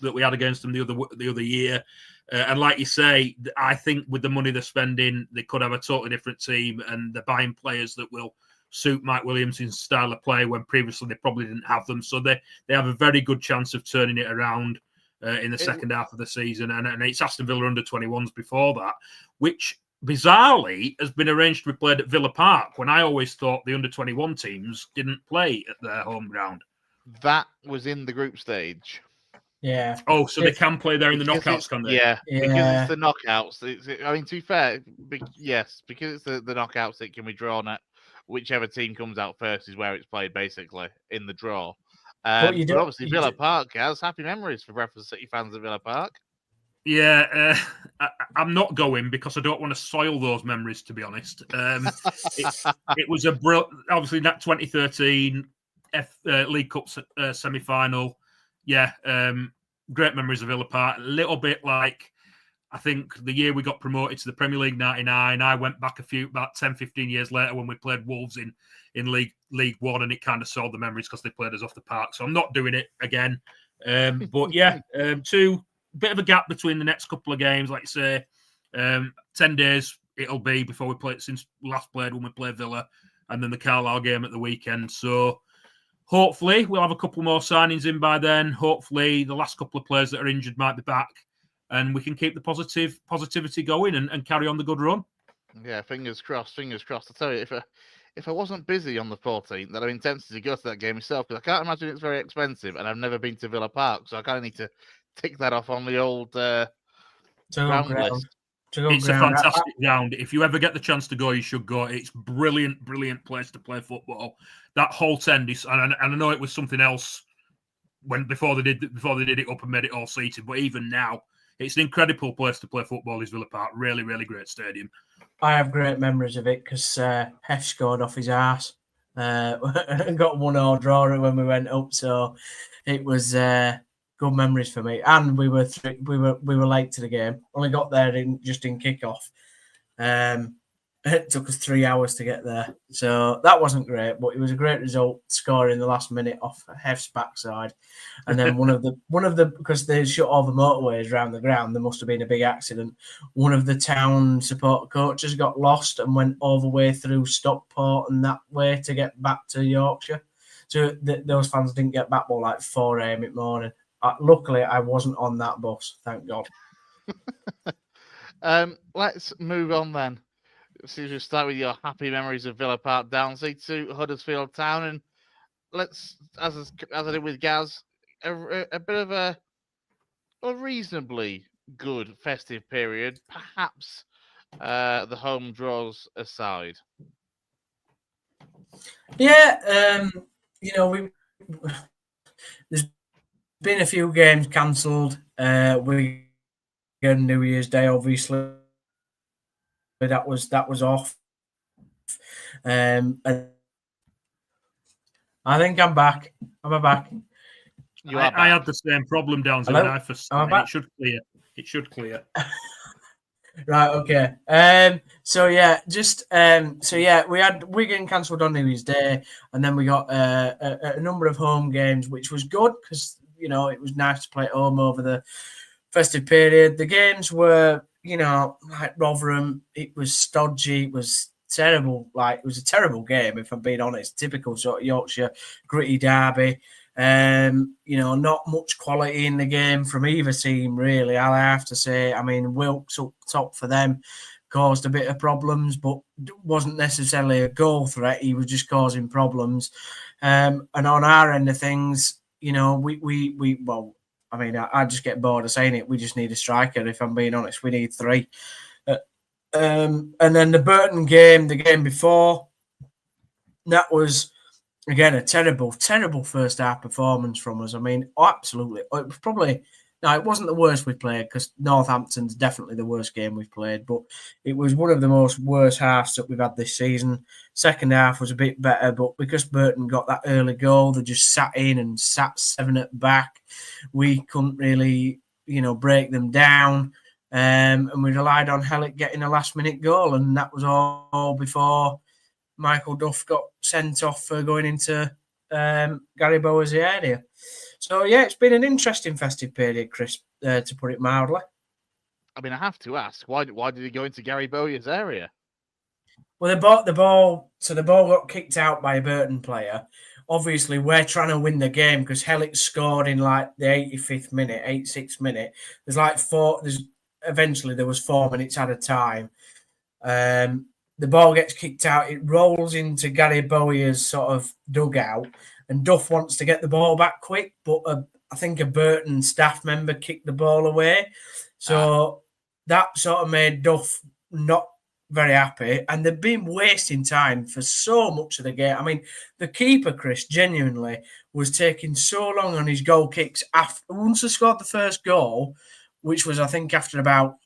that we had against them the other year. And like you say, I think with the money they're spending, they could have a totally different team, and they're buying players that will suit Mike Williamson's style of play when previously they probably didn't have them. So they have a very good chance of turning it around in the second half of the season. And it's Aston Villa under-21s before that, which bizarrely has been arranged to be played at Villa Park, when I always thought the under-21 teams didn't play at their home ground. That was in the group stage. Yeah. Oh, so they can play there in the Because knockouts, can they? Yeah, because Yeah. it's the knockouts. I mean, to be fair, yes, because it's the knockouts, it can be drawn at whichever team comes out first is where it's played, basically, in the draw. But you But don't. obviously, Villa Park has happy memories for Bradford City fans at Villa Park. Yeah, I'm not going because I don't want to soil those memories, to be honest. It was obviously that 2013 League Cup semi-final. Yeah, great memories of Villa Park. A little bit like, I think the year we got promoted to the Premier League 99, I went back about 10, 15 years later when we played Wolves in League One, and it kind of soiled the memories because they played us off the park. So I'm not doing it again. But yeah, bit of a gap between the next couple of games, like you say. 10 days it'll be before we play, since last played when we played Villa, and then the Carlisle game at the weekend. So hopefully we'll have a couple more signings in by then. Hopefully the last couple of players that are injured might be back, and we can keep the positivity going and carry on the good run. Yeah, fingers crossed. Fingers crossed. I tell you, if I wasn't busy on the 14th, then I'm tempted to go to that game myself, because I can't imagine it's very expensive, and I've never been to Villa Park, so I kind of need to tick that off on the old ground list. It's a fantastic ground. If you ever get the chance to go, you should go. It's brilliant place to play football. That whole end is, and I know it was something else before they did it up and made it all seated, but even now, it's an incredible place to play football. Is Villa Park, really, really great stadium. I have great memories of it because Hef scored off his arse and got 1-1 draw when we went up. So it was good memories for me. And we were late to the game. Only got there in kickoff. It took us 3 hours to get there, so that wasn't great. But it was a great result, scoring the last minute off Hef's backside. And then one of the because they shut all the motorways around the ground, there must have been a big accident. One of the town support coaches got lost and went all the way through Stockport and that way to get back to Yorkshire. So those fans didn't get back till like 4 a.m. in the morning. Luckily, I wasn't on that bus, thank God. Let's move on then. So you start with your happy memories of Villa Park, Downsy, to Huddersfield Town, and let's, as I did with Gaz, a bit of a reasonably good festive period, perhaps the home draws aside. Yeah, there's been a few games cancelled. We got New Year's Day, obviously. That was off. And I think I'm back. I'm back. I had the same problem down when I first started. It should clear. Right, okay. So we had Wigan cancelled on New Year's Day, and then we got a number of home games, which was good because it was nice to play at home over the festive period. The games were, like Rotherham, it was stodgy, it was terrible. Like, it was a terrible game, if I'm being honest. Typical sort of Yorkshire gritty derby. Not much quality in the game from either team, really. I have to say. I mean, Wilkes up top for them caused a bit of problems, but wasn't necessarily a goal threat. He was just causing problems. And on our end of things, I just get bored of saying it. We just need a striker, if I'm being honest. We need 3. And then the Burton game, the game before, that was, again, a terrible, terrible first half performance from us. I mean, absolutely. It was probably, it wasn't the worst we played, because Northampton's definitely the worst game we've played, but it was one of the worst halves that we've had this season. Second half was a bit better, but because Burton got that early goal, they just sat in and sat 7 at back. We couldn't really, break them down. And we relied on Hellick getting a last-minute goal, and that was all before Michael Duff got sent off for going into Gary Bowers' area. So, yeah, it's been an interesting festive period, Chris, to put it mildly. I mean, I have to ask, why did he go into Gary Bowyer's area? Well, they bought the ball, so the ball got kicked out by a Burton player. Obviously, we're trying to win the game because Hellick scored in like the 86th minute. There's like 4. Eventually there was 4 minutes at a time. The ball gets kicked out. It rolls into Gary Bowyer's sort of dugout, and Duff wants to get the ball back quick, but I think a Burton staff member kicked the ball away. So that sort of made Duff not very happy. And they've been wasting time for so much of the game. I mean, the keeper, Chris, genuinely was taking so long on his goal kicks. Once they scored the first goal, which was, I think, after about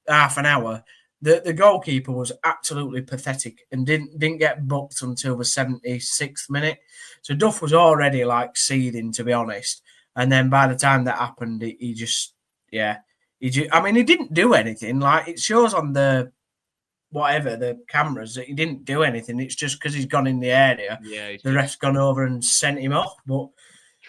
half an hour, the goalkeeper was absolutely pathetic and didn't get booked until the 76th minute. So Duff was already like seething, to be honest. And then by the time that happened, he just, I mean, he didn't do anything. Like, it shows on the cameras that he didn't do anything. It's just because he's gone in the area. Yeah, the ref's gone over and sent him off. But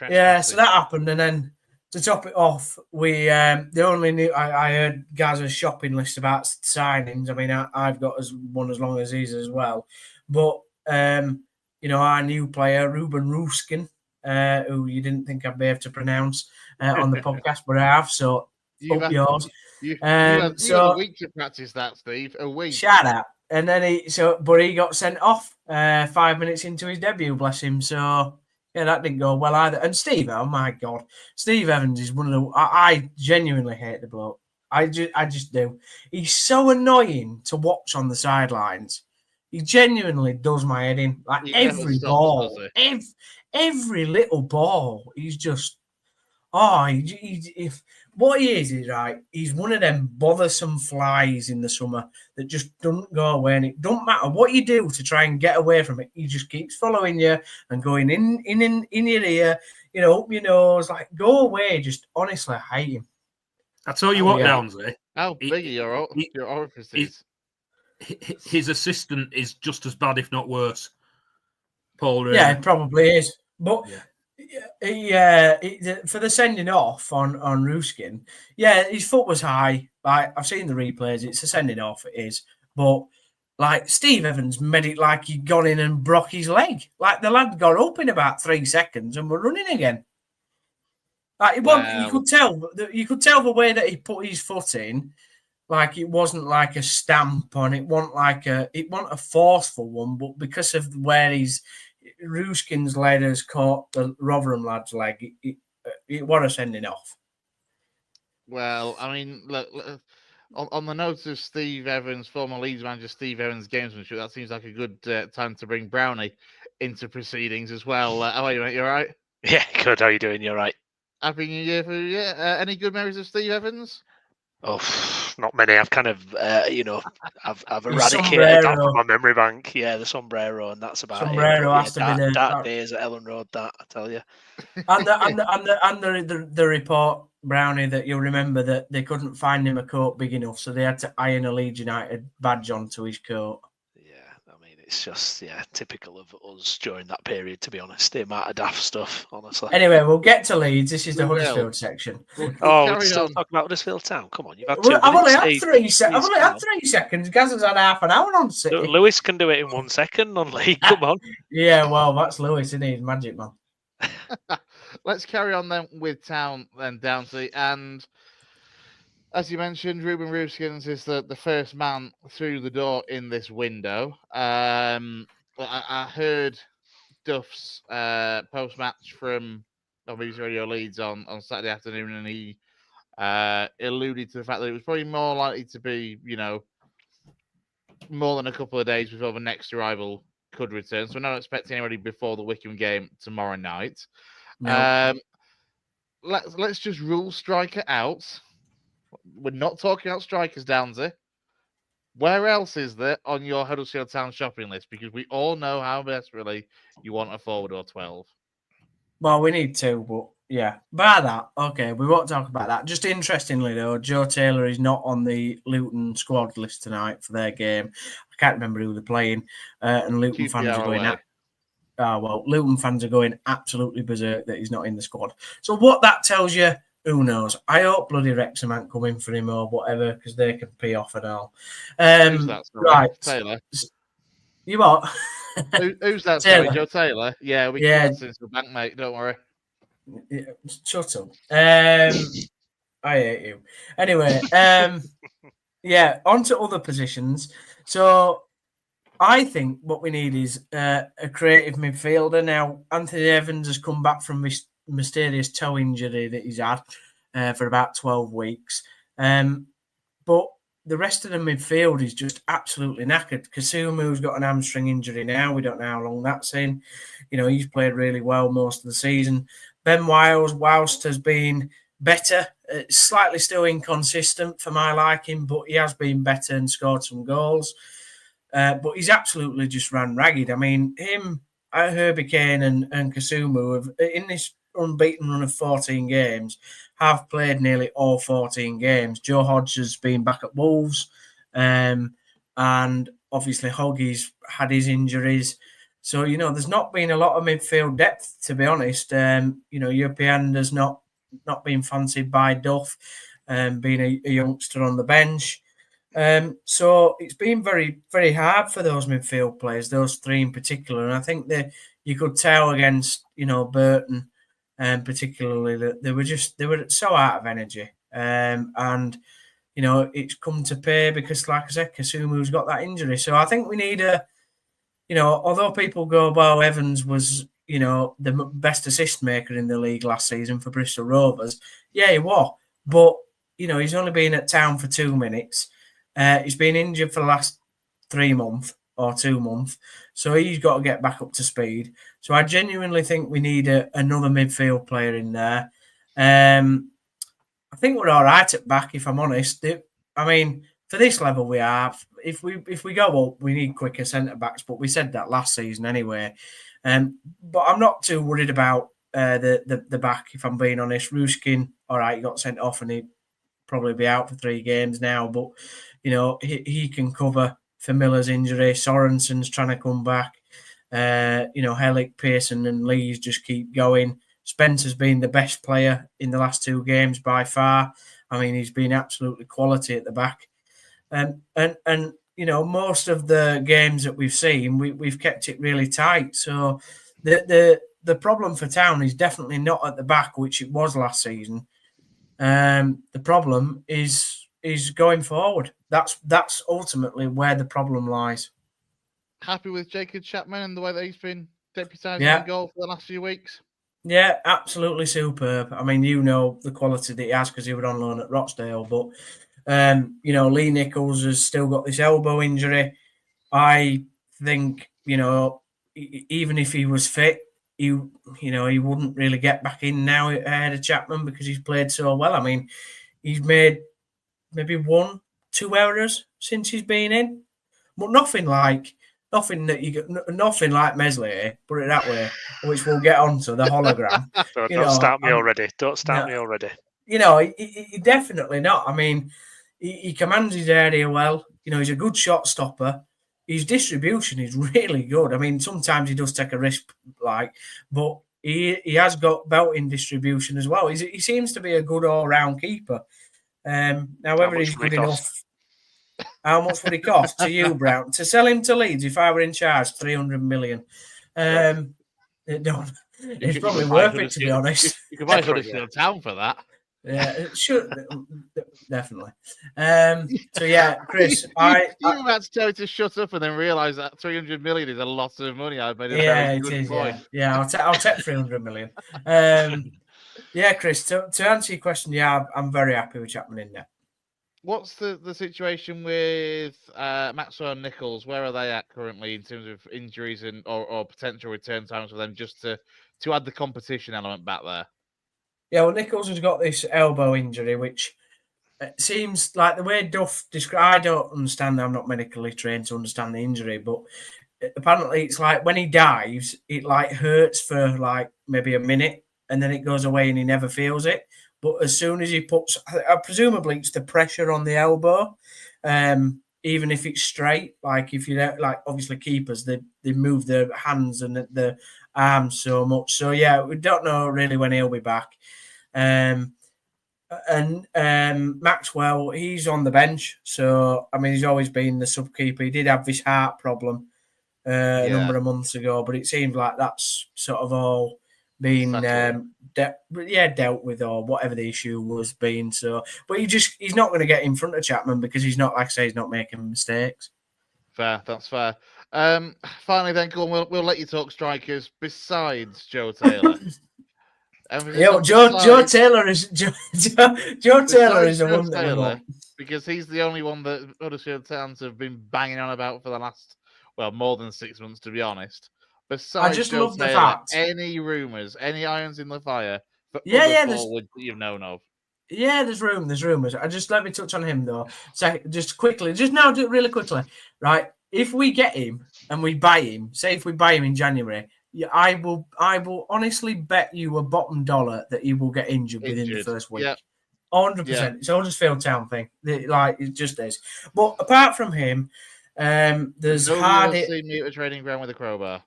yeah, so that happened. And then to top it off, we the only new I heard Gaz's shopping list about signings. I mean, I've got one as long as his as well. But our new player, Ruben Ruskin, who you didn't think I'd be able to pronounce on the podcast, but I have. So up yours. You had a week to practice that, Steve. A week. Shut up. And then he got sent off 5 minutes into his debut, bless him. So yeah, that didn't go well either. And Steve, oh my God, Steve Evans is one of the. I genuinely hate the bloke. I just do. He's so annoying to watch on the sidelines. He genuinely does my head in. Like every ball, every little ball, he's just. What he is right. He's one of them bothersome flies in the summer that just don't go away, and it don't matter what you do to try and get away from it. He just keeps following you and going in your ear, up your nose. Like, go away. Just honestly, I hate him. I tell you what, Downes. How big are your orifices? His assistant is just as bad, if not worse. Paul. Really. Yeah, it probably is, but. Yeah. For the sending off on Ruskin, his foot was high. Like, I've seen the replays, it's a sending off, it is. But like Steve Evans made it like he'd gone in and broke his leg. Like the lad got up in about 3 seconds and were running again. Like you could tell the way that he put his foot in. Like, it wasn't like a stamp on it. It wasn't a forceful one, but because of where Ruskin's leg has caught the Rotherham lad's leg, it was a sending off. Well, I mean, look, on the note of Steve Evans, former Leeds manager Steve Evans' gamesmanship, that seems like a good time to bring Brownie into proceedings as well. How are you, mate? You all right? Yeah, good. How are you doing? You all right? Happy New Year for you. Any good memories of Steve Evans? Oh, not many. I've kind of, I've eradicated that from my memory bank. Yeah, the sombrero, and that's about sombrero it. Has to be the dark days at Ellen Road. That I tell you. And the report, Brownie, that you'll remember that they couldn't find him a coat big enough, so they had to iron a Leeds United badge onto his coat. Yeah, I mean, it's just typical of us during that period. To be honest, the amount of daft stuff. Honestly. Anyway, we'll get to Leeds. This is the Huddersfield section. We're still talking about Huddersfield Town. Come on, you've had I've only had 3 seconds. I've only had 3 seconds. Gaz has had half an hour on City. Lewis can do it in 1 second on League. Come on. Yeah, well, that's Lewis, isn't he? He's magic man. Let's carry on then with Town then, Downsy. And as you mentioned, Ruben Ruskins is the first man through the door in this window. I heard Duff's post-match from BBC Radio Leeds on Saturday afternoon, and he alluded to the fact that it was probably more likely to be, more than a couple of days before the next arrival could return. So we're not expecting anybody before the Wycombe game tomorrow night. No. Let's just rule striker out. We're not talking about strikers, Downsy. Where else is there on your Huddersfield Town shopping list? Because we all know how desperately you want a forward or 12. Well, we need 2, but yeah. By that, okay, we won't talk about that. Just interestingly, though, Joe Taylor is not on the Luton squad list tonight for their game. I can't remember who they're playing, and Luton fans are going Luton fans are going absolutely berserk that he's not in the squad. So what that tells you, who knows? I hope bloody Wrexham aren't coming for him or whatever, because they can pee off and all. Who's that, right, Taylor. You what? Who's that? Sorry, Joe Taylor. Yeah, we can since the bank, mate. Don't worry. Yeah, shut up. I hate you. Anyway, on to other positions. So I think what we need is a creative midfielder. Now, Anthony Evans has come back from mysterious toe injury that he's had for about 12 weeks. But the rest of the midfield is just absolutely knackered. Kasumu's got an hamstring injury now. We don't know how long that's in. He's played really well most of the season. Ben Wiles, whilst has been better, slightly still inconsistent for my liking, but he has been better and scored some goals. But he's absolutely just ran ragged. I mean, him, Herbie Kane and Kasumu have, in this unbeaten run of 14 games, have played nearly all 14 games. Joe Hodge has been back at Wolves, and obviously Hoggy's had his injuries. So, there's not been a lot of midfield depth, to be honest. European has not been fancied by Duff, being a youngster on the bench. So it's been very, very hard for those midfield players, those three in particular. And I think that you could tell against, Burton, particularly, that they were so out of energy. And it's come to pay because, like I said, Kasumu's got that injury. So I think we need although people go, well, Evans was, the best assist maker in the league last season for Bristol Rovers. Yeah, he was. But, he's only been at Town for 2 minutes. He's been injured for the last 3 months or 2 months. So he's got to get back up to speed. So I genuinely think we need another midfield player in there. I think we're all right at back, if I'm honest. I mean, for this level we are. If we go up, we need quicker centre-backs. But we said that last season anyway. But I'm not too worried about the back, if I'm being honest. Ruskin, all right, he got sent off and he'd probably be out for 3 games now. But, he can cover for Miller's injury. Sorensen's trying to come back. Hellick, Pearson and Lees just keep going. Spencer's been the best player in the last 2 games by far. I mean, he's been absolutely quality at the back. And most of the games that we've seen, we've kept it really tight. So the problem for Town is definitely not at the back, which it was last season. The problem is going forward. That's ultimately where the problem lies. Happy with Jacob Chapman and the way that he's been deputising the goal for the last few weeks? Yeah, absolutely superb. I mean, the quality that he has because he was on loan at Rochdale. But, Lee Nichols has still got this elbow injury. I think, even if he was fit, he wouldn't really get back in now ahead of Chapman because he's played so well. I mean, he's made maybe 1-2 errors since he's been in, but nothing like MESLIER, put it that way, which we'll get onto the hologram. Don't start me already. Don't start me already. He definitely not. I mean, he commands his area well. He's a good shot stopper. His distribution is really good. I mean, sometimes he does take a risk, but he has got belting distribution as well. He seems to be a good all-round keeper. Now, whether he's good enough. How much would it cost to you, Browne, to sell him to Leeds if I were in charge? 300 million. It's probably worth it, to be honest. You could buy Huddersfield Town for that. Yeah, it should definitely. So yeah, Chris, you were about to tell me to shut up and then realise that 300 million is a lot of money. I made a very good point. Yeah, I'll take 300 million. Yeah, Chris, to answer your question, yeah, I'm very happy with Chapman in there. What's the situation with Maxwell and Nichols? Where are they at currently in terms of injuries and or potential return times for them, just to add the competition element back there? Yeah, well, Nichols has got this elbow injury, which seems like the way Duff described. I don't understand. I'm not medically trained to understand the injury, but apparently it's like when he dives, it hurts for maybe a minute, and then it goes away and he never feels it. But as soon as he puts, presumably it's the pressure on the elbow, even if it's straight. If you obviously keepers, they move their hands and the arms so much. So yeah, we don't know really when he'll be back. And Maxwell, he's on the bench. So I mean, he's always been the sub keeper. He did have this heart problem a number of months ago, but it seems like that's sort of all been dealt with, or whatever the issue was being. So, but he's not going to get in front of Chapman because he's not, like I say, he's not making mistakes. Fair, that's fair. Finally, then, go on. We'll let you talk strikers. Besides Joe Taylor, Joe Taylor is Joe Taylor is the one that we want. Because he's the only one that Huddersfield Towns have been banging on about for the last, more than 6 months, to be honest. Besides I just Joe love Taylor, the fact. any rumours, any irons in the fire for Yeah, other forwards that you've known of? Yeah, there's rumours. Let me touch on him though. So just quickly, really quickly, right? If we get him and we buy him, say if we buy him in January, I will honestly bet you a bottom dollar that he will get injured within the first week. 100%. It's a Huddersfield Town thing. It just is. But apart from him, there's Hardy. See me at a training ground with a crowbar.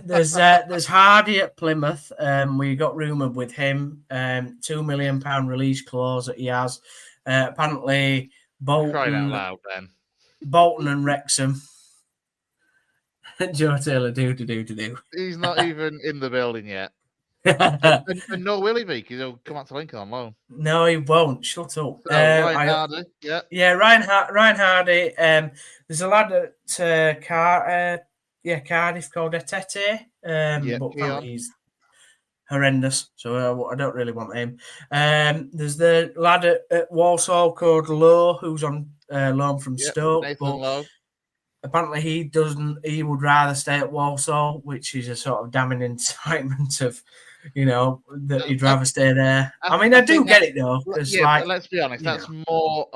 There's Hardy at Plymouth. We got rumoured with him. £2 million release clause that he has. Apparently, Bolton. Crying out loud, Ben. Bolton and Wrexham. Joe Taylor, do. He's not even in the building yet. and nor will he be, because he'll come out to Lincoln on loan. No, he won't. Shut up. Ryan Hardy, yeah, Ryan Hardy. There's a lad at Cardiff called Etete. But apparently he's horrendous, so I don't really want him. There's the lad at Walsall called Lowe, who's on loan from Stoke. Nathan Lowe. Apparently he would rather stay at Walsall, which is a sort of damning indictment of, that he'd rather stay there. I do get it though. Yeah, let's be honest, that's more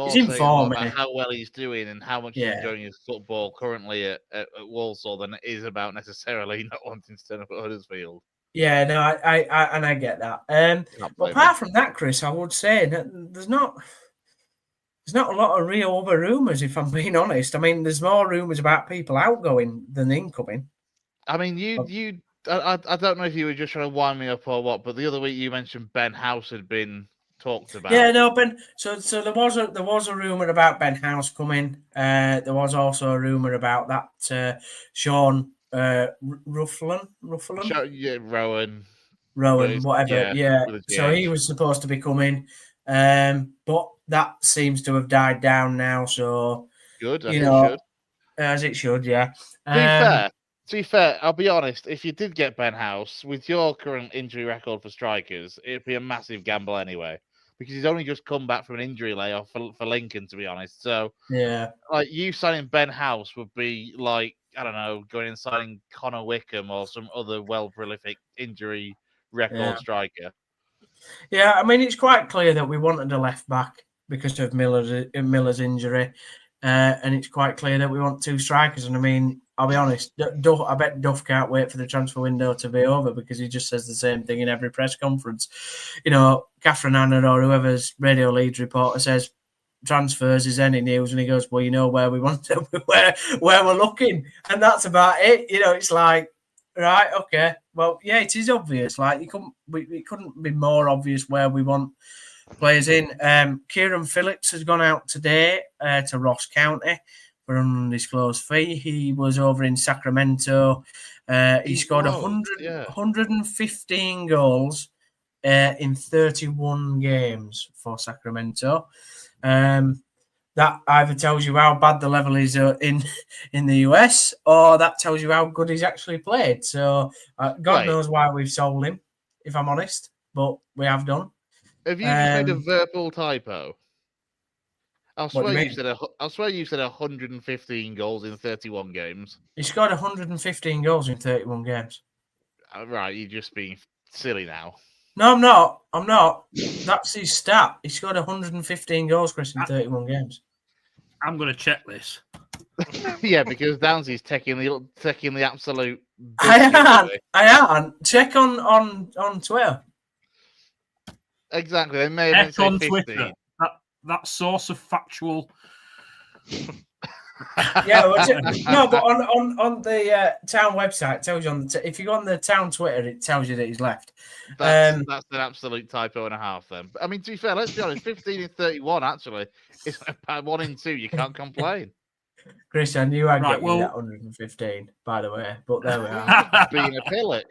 he's in form, about how well he's doing and how much he's enjoying his football currently at Walsall than it is about necessarily not wanting to turn up at Huddersfield. Yeah, no, I get that. But apart from that, Chris, I would say that there's not a lot of real other rumours, if I'm being honest. I mean, there's more rumours about people outgoing than incoming. I mean, I don't know if you were just trying to wind me up or what, but the other week you mentioned Ben House had been talked about. Yeah, no, Ben. So there was a rumour about Ben House coming. There was also a rumour about that Sean Rufflin. Rowan, whatever. Yeah. So he was supposed to be coming. But that seems to have died down now. So good, as it should, yeah. To be fair, I'll be honest. If you did get Ben House with your current injury record for strikers, it'd be a massive gamble anyway, because he's only just come back from an injury layoff for Lincoln, to be honest. So yeah, like you signing Ben House would be like, I don't know, going and signing Connor Wickham or some other prolific injury record striker. Yeah, I mean, it's quite clear that we wanted a left back because of Miller's injury, and it's quite clear that we want two strikers. And I mean, I'll be honest, I bet Duff can't wait for the transfer window to be over, because he just says the same thing in every press conference. Catherine Annan or whoever's Radio Leeds reporter says transfers, is any news, and he goes, well, where we want to, where we're looking, and that's about it. It's like, right, okay, well, yeah, it is obvious. Like it couldn't be more obvious where we want players in. Kieran Phillips has gone out today to Ross County for an undisclosed fee. He was over in Sacramento. He scored 115 goals in 31 games for Sacramento. That either tells you how bad the level is in the US, or that tells you how good he's actually played. So God knows why we've sold him, if I'm honest, but we have done. Have you just made a verbal typo? I'll swear you said 115 goals in 31 games. He scored 115 goals in 31 games. Right, you're just being silly now. No, I'm not. That's his stat. He scored 115 goals, Chris, in 31 games. I'm going to check this. Yeah, because Downsy's taking the absolute. I am. Check on Twitter. Exactly. They may have on Twitter. That source of factual. Yeah, no, but on the town website, it tells you if you go on the town Twitter, it tells you that he's left. That's an absolute typo and a half. Then, I mean, to be fair, let's be honest. 15 in 31 actually is 1 in 2. You can't complain. Chris, I knew I'd get you that 115, by the way, but there we are. Being a pillock.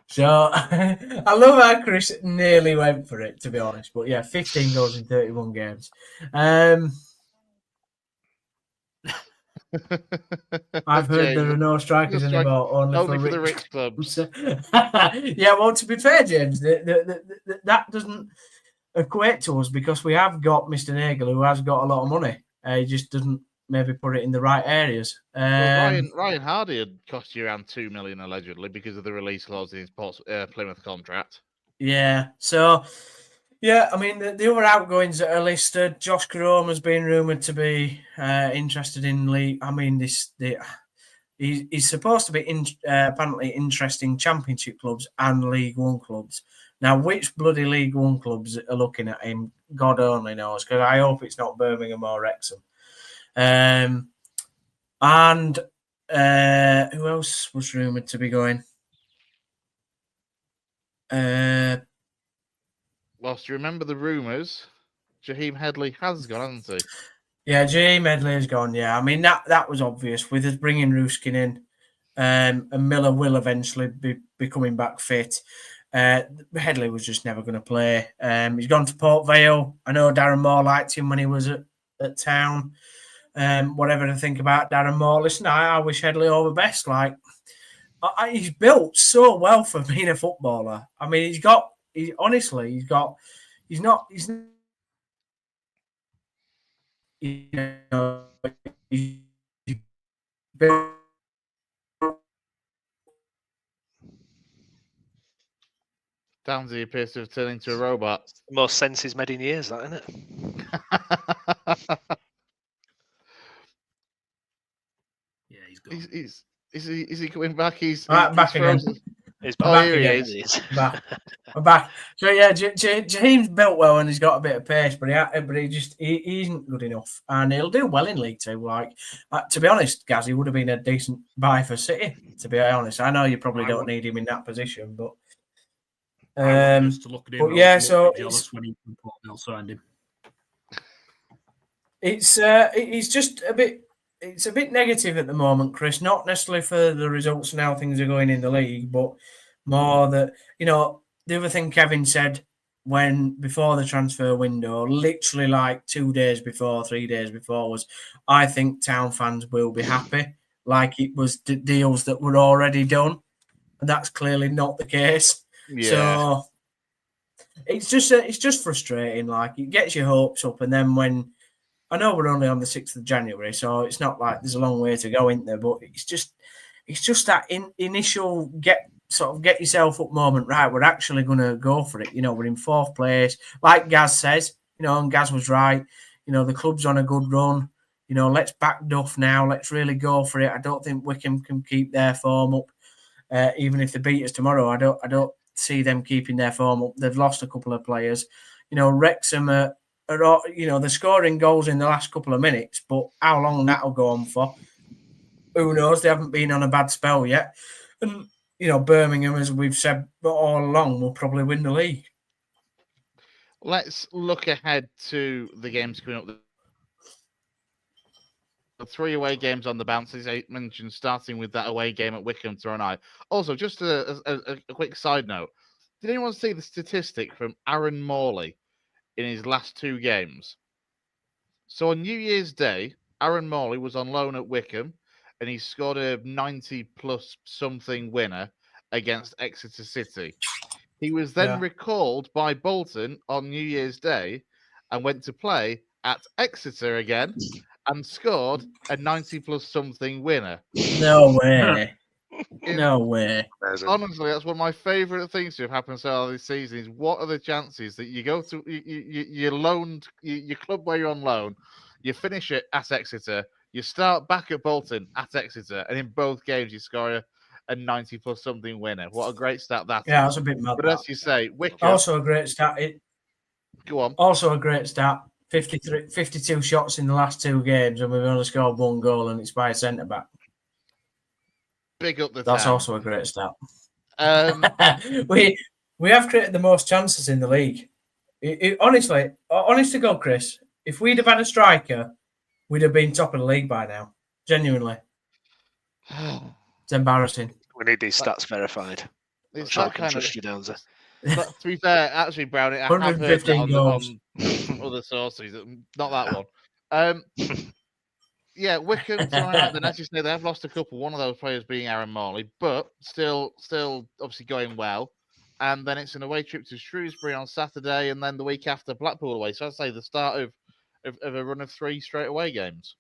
So I love how Chris nearly went for it, to be honest. But yeah, 15 goals in 31 games. I've heard there are no strikers anymore, only for the rich clubs. Yeah, well, to be fair, James, that doesn't equate to us because we have got Mr. Nagel, who has got a lot of money. He just doesn't maybe put it in the right areas. Well, Ryan Hardy had cost you around $2 million allegedly because of the release clause in his Plymouth contract. Yeah, so yeah, I mean the other outgoings that are listed. Josh Carome has been rumoured to be interested in league. I mean, he's supposed to be apparently interesting Championship clubs and League One clubs. Now, which bloody League One clubs are looking at him, God only knows. Because I hope it's not Birmingham or Wrexham. And who else was rumoured to be going? Whilst you remember the rumours, Jaheim Headley has gone, hasn't he? Yeah, Jaheim Headley has gone. Yeah, I mean that was obvious with us bringing Ruskin in, and Miller will eventually be coming back fit. Headley was just never going to play. He's gone to Port Vale. I know Darren Moore liked him when he was at Town. Whatever to think about Darren Moore. Listen, I wish Headley all the best. Like, he's built so well for being a footballer. I mean, he's not. You know, he's built. Downesy appears to have turned into a robot. It's the most sense he's made in years, that, isn't it? Yeah, he's gone. Is he coming back? He's back again. He's back here again. he is. I'm back. So yeah, Jaheim's built well and he's got a bit of pace, but he isn't good enough, and he'll do well in League Two. Like, to be honest, Gaz, he would have been a decent buy for City. To be honest, I know you probably don't need him in that position, but just to look at him, but yeah, so jealous when he signed him. It's just a bit. It's a bit negative at the moment, Chris. Not necessarily for the results and how things are going in the league, but more that, you know, the other thing Kevin said before the transfer window, literally like 3 days before, was, I think Town fans will be happy, like it was deals that were already done, and that's clearly not the case. Yeah. So it's just frustrating. Like, it gets your hopes up, and then when. I know we're only on the 6th of January, so it's not like there's a long way to go, isn't there? But it's just that initial get yourself up moment, right? We're actually going to go for it. You know, we're in 4th place, like Gaz says. You know, and Gaz was right. You know, the club's on a good run. You know, let's back Duff now. Let's really go for it. I don't think Wickham can keep their form up, even if they beat us tomorrow. I don't see them keeping their form up. They've lost a couple of players. You know, Wrexham you know, they're scoring goals in the last couple of minutes, but how long that'll go on for, who knows? They haven't been on a bad spell yet. And, you know, Birmingham, as we've said all along, will probably win the league. Let's look ahead to the games coming up. The 3 away games on the bounce, as I mentioned, starting with that away game at Wickham tomorrow night. Also, just a quick side note. Did anyone see the statistic from Aaron Morley in his last 2 games? So on New Year's Day, Aaron Morley was on loan at Wickham, and he scored a 90-plus something winner against Exeter City. He was then recalled by Bolton on New Year's Day and went to play at Exeter again and scored a 90-plus something winner. No way. No way. Honestly, that's one of my favourite things to have happened so far this season. Is what are the chances that you go to you're loaned your club where you're on loan, you finish it at Exeter, you start back at Bolton at Exeter, and in both games you score a 90-plus something winner. What a great stat that is. Yeah, that's a bit mad. But as you say, Wickham. Also a great stat. Go on. Also a great stat. 52 shots in the last 2 games, and we've only scored 1 goal, and it's by a centre back. Big up the That's Town. also a great stat. We have created the most chances in the league. Honestly, honest to God, Chris, if we'd have had a striker, we'd have been top of the league by now. Genuinely. It's embarrassing. We need these stats verified. It's I that can kind trust you, Downesy. To be fair, actually, Browne, I have heard that on other sources, not that one. Yeah, Wickham Southampton, as you say, they have lost a couple. One of those players being Aaron Morley, but still obviously going well. And then it's an away trip to Shrewsbury on Saturday, and then the week after Blackpool away. So I'd say the start of a run of 3 straight away games.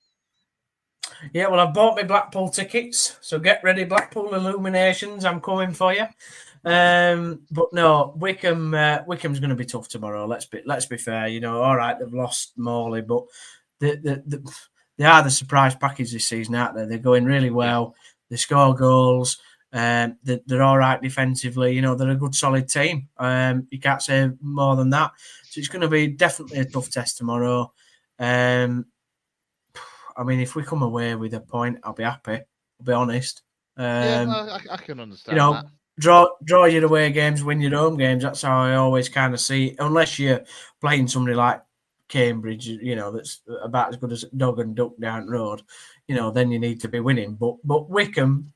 Yeah, well, I've bought my Blackpool tickets, so get ready, Blackpool Illuminations. I'm coming for you. But no, Wickham's going to be tough tomorrow. Let's be fair. You know, all right, they've lost Morley, but they are the surprise package this season, aren't they? They're going really well. Yeah. They score goals. They're all right defensively. You know, they're a good, solid team. You can't say more than that. So it's going to be definitely a tough test tomorrow. I mean, if we come away with a point, I'll be happy. I'll be honest. I can understand you know, that. Draw your away games, win your home games. That's how I always kind of see it. Unless you're playing somebody like Cambridge, you know, that's about as good as dog and duck down the road, you know, then you need to be winning. But Wickham,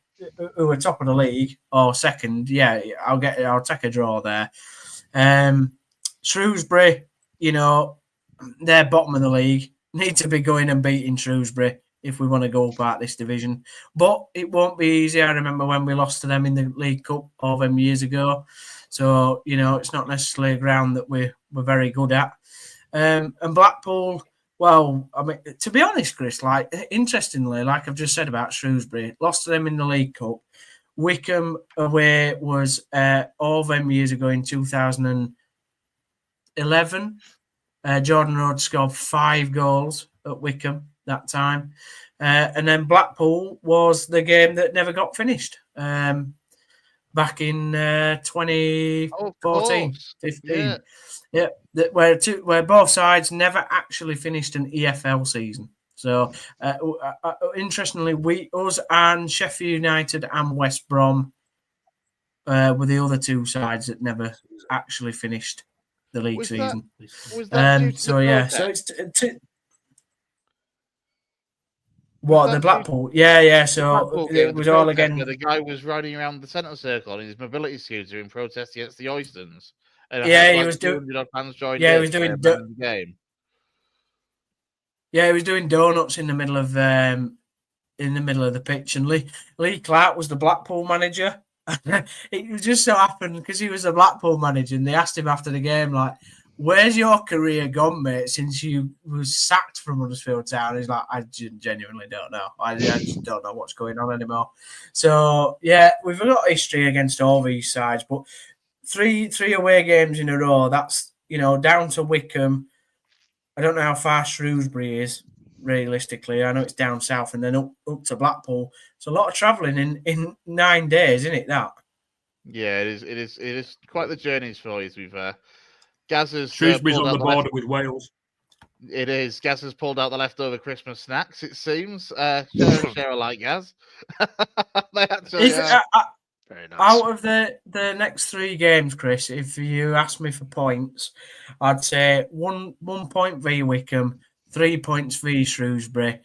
who are top of the league or second, yeah, I'll take a draw there. Shrewsbury, you know, they're bottom of the league. Need to be going and beating Shrewsbury if we want to go back this division. But it won't be easy. I remember when we lost to them in the League Cup all them years ago. So, you know, it's not necessarily a ground that we're very good at. And Blackpool, well, I mean, to be honest, Chris, like, interestingly, like I've just said about Shrewsbury, lost to them in the League Cup. Wickham away was all them years ago in 2011. Jordan Rhodes scored 5 goals at Wickham that time. And then Blackpool was the game that never got finished back in 2014, 15. Yeah, where both sides never actually finished an EFL season. So, interestingly, us and Sheffield United and West Brom were the other 2 sides that never actually finished the league season. Was that so yeah, so it's the Blackpool? Yeah. So it was all again. The guy was riding around the centre circle in his mobility scooter in protest against the Oystons. And he was doing. He was doing the game. Yeah, he was doing donuts in the middle of the pitch, and Lee Clark was the Blackpool manager. It just so happened because he was a Blackpool manager, and they asked him after the game, like, "Where's your career gone, mate? Since you was sacked from Huddersfield Town?" He's like, "I genuinely don't know. I just don't know what's going on anymore." So yeah, we've got history against all these sides, but three away games in a row. That's, you know, down to Wickham. I don't know how far Shrewsbury is. Realistically, I know it's down south and then up to Blackpool. It's a lot of travelling in 9 days, isn't it? That. Yeah, it is quite the journeys for you, to be fair. Gaz has Shrewsbury's on the border with Wales. It is. Gaz has pulled out the leftover Christmas snacks, it seems. Share alike, Gaz. They actually very nice. Out of the next 3 games, Chris, if you ask me for points, I'd say 1 point v Wickham, 3 points v Shrewsbury,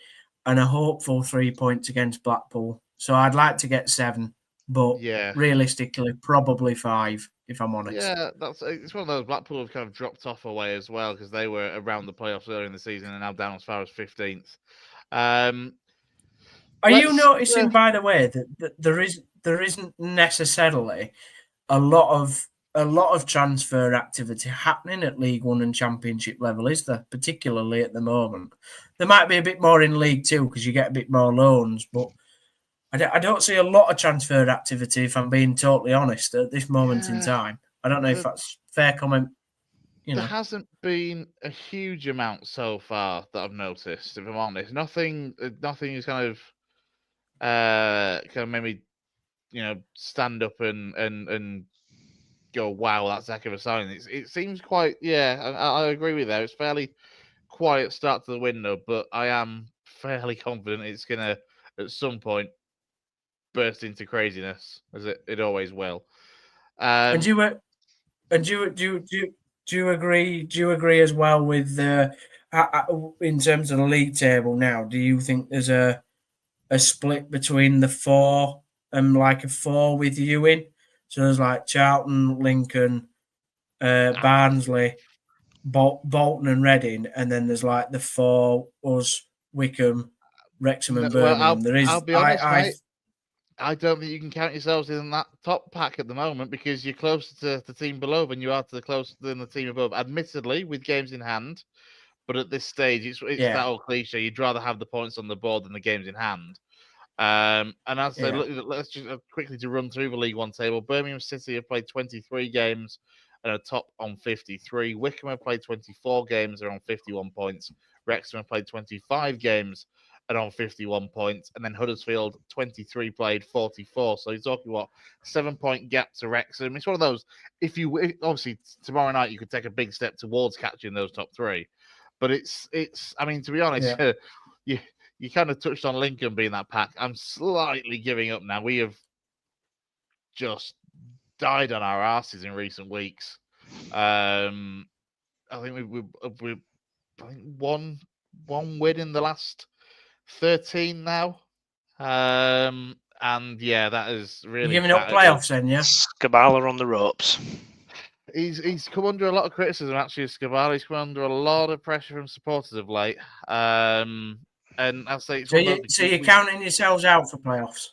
and a hopeful 3 points against Blackpool. So I'd like to get 7, but realistically, probably 5, if I'm honest. Yeah, it's one of those. Blackpool have kind of dropped off away as well because they were around the playoffs earlier in the season and now down as far as 15th. Are you noticing, by the way, that there isn't necessarily a lot of transfer activity happening at League One and Championship level, is there? Particularly at the moment, there might be a bit more in League Two because you get a bit more loans, but I don't see a lot of transfer activity, if I'm being totally honest, at this moment in time. I don't know if that's fair comment. You know, there hasn't been a huge amount so far that I've noticed. If I'm honest, nothing is kind of made me, you know, stand up and go, wow, that's a heck of a sign. It seems quite, I agree with that. It's fairly quiet start to the window, but I am fairly confident it's gonna at some point burst into craziness, as it always will. And do you agree? Do you agree as well with in terms of the league table now? Do you think there's a split between the 4 and like a 4 with you in? So there's like Charlton, Lincoln, Barnsley, Bolton and Reading, and then there's like the 4, us, Wickham, Wrexham and Well, Birmingham. There is. I'll be honest, mate. I don't think you can count yourselves in that top pack at the moment because you're closer to the team below than you are to the team above. Admittedly, with games in hand, but at this stage, it's that old cliche. You'd rather have the points on the board than the games in hand. And as I say, let's just quickly to run through the League One table. Birmingham City have played 23 games and are top on 53. Wickham have played 24 games and are on 51 points. Wrexham have played 25 games and on 51 points. And then Huddersfield, 23 played, 44. So you're talking, 7-point gap to Wrexham. It's one of those, obviously, tomorrow night you could take a big step towards catching those top three. But I mean, to be honest, you kind of touched on Lincoln being that pack. I'm slightly giving up now. We have just died on our asses in recent weeks. I think we've one win in the last 13 now. And yeah, that is really giving up playoffs then, yeah. Skabala on the ropes. He's come under a lot of criticism, actually. Skabala, he's come under a lot of pressure from supporters of late. And I'll say, so you're counting yourselves out for playoffs.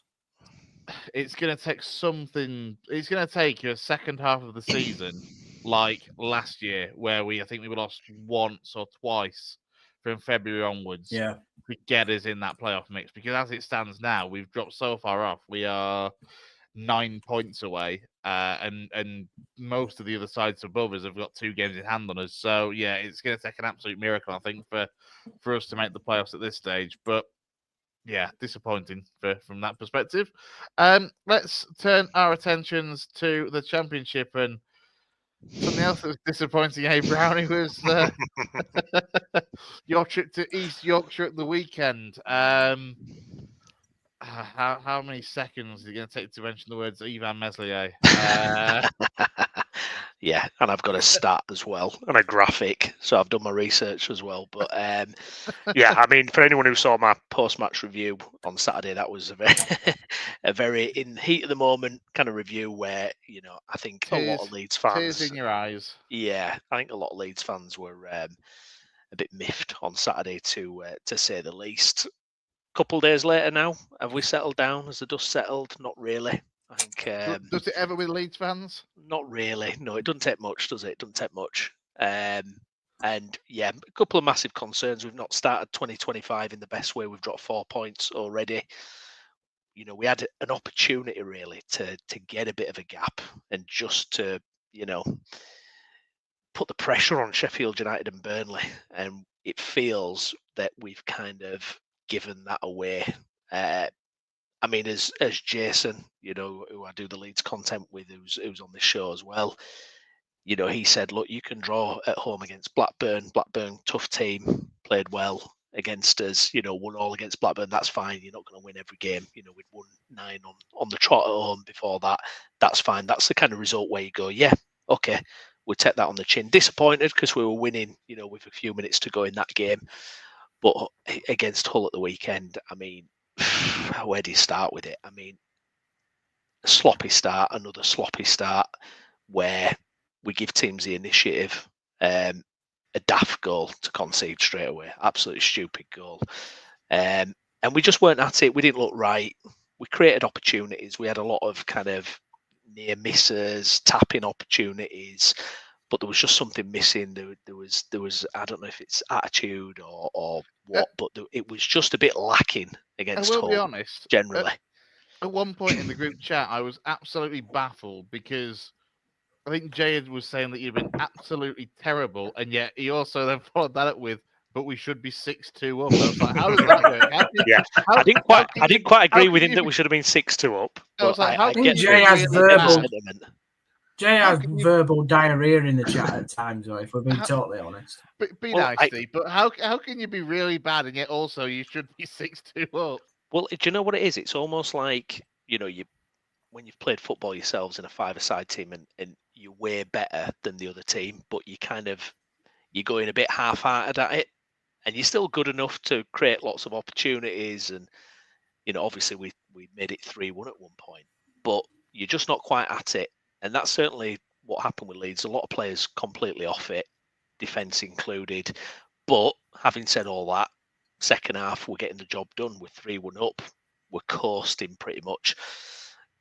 It's going to take something. It's going to take a second half of the season, like last year, where I think we lost once or twice from February onwards. Yeah, to get us in that playoff mix. Because as it stands now, we've dropped so far off. We are 9 points away, and most of the other sides above us have got 2 games in hand on us. So yeah, it's going to take an absolute miracle, I think, for us to make the playoffs at this stage. But yeah, disappointing from that perspective. Let's turn our attentions to the Championship and something else that was disappointing. Hey, Brownie, was your trip to East Yorkshire at the weekend. How many seconds are you going to take to mention the words Ivan MESLIER? Yeah, and I've got a stat as well and a graphic, so I've done my research as well. But yeah, I mean, for anyone who saw my post-match review on Saturday, that was a very in heat of the moment kind of review where, you know, I think a lot of Leeds fans, tears in your eyes. Yeah, I think a lot of Leeds fans were a bit miffed on Saturday, to say the least. A couple of days later now, have we settled down? Has the dust settled? Not really. I think. Does it ever with Leeds fans? Not really. No, it doesn't take much, does it? It doesn't take much. And yeah, a couple of massive concerns. We've not started 2025 in the best way. We've dropped 4 points already. You know, we had an opportunity really to get a bit of a gap and just to, you know, put the pressure on Sheffield United and Burnley. And it feels that we've kind of given that away. I mean, as Jason, you know, who I do the Leeds content with, who's on this show as well, you know, he said, look, you can draw at home against Blackburn. Blackburn, tough team, played well against us, you know, 1-1 against Blackburn. That's fine. You're not going to win every game. You know, we'd won 9 on the trot at home before that. That's fine. That's the kind of result where you go, yeah, okay, we'll take that on the chin. Disappointed because we were winning, you know, with a few minutes to go in that game. But against Hull at the weekend, I mean, where do you start with it? I mean, a sloppy start, another sloppy start where we give teams the initiative, a daft goal to concede straight away, absolutely stupid goal. And we just weren't at it. We didn't look right. We created opportunities. We had a lot of kind of near misses, tapping opportunities, but there was just something missing. There was I don't know if it's attitude or what, but it was just a bit lacking against Hull. I will be honest. Generally, at one point in the group chat, I was absolutely baffled because I think Jade was saying that you've been absolutely terrible, and yet he also then followed that up with, "But we should be 6-2 up." I was like, "How does that work?" I didn't quite agree with him that we should have been 6-2 up. But I get Jay has verbal. Jay has verbal diarrhea in the chat at times, though, if we're being totally honest. Be nice, Steve. But how can you be really bad and yet also you should be 6-2 up? Well, do you know what it is? It's almost like, you know, when you've played football yourselves in a 5-a-side team and you're way better than the other team, but you're going a bit half-hearted at it, and you're still good enough to create lots of opportunities. And, you know, obviously we made it 3-1 at one point, but you're just not quite at it. And that's certainly what happened with Leeds. A lot of players completely off it, defence included. But having said all that, second half, we're getting the job done. We're 3-1 up. We're coasting pretty much.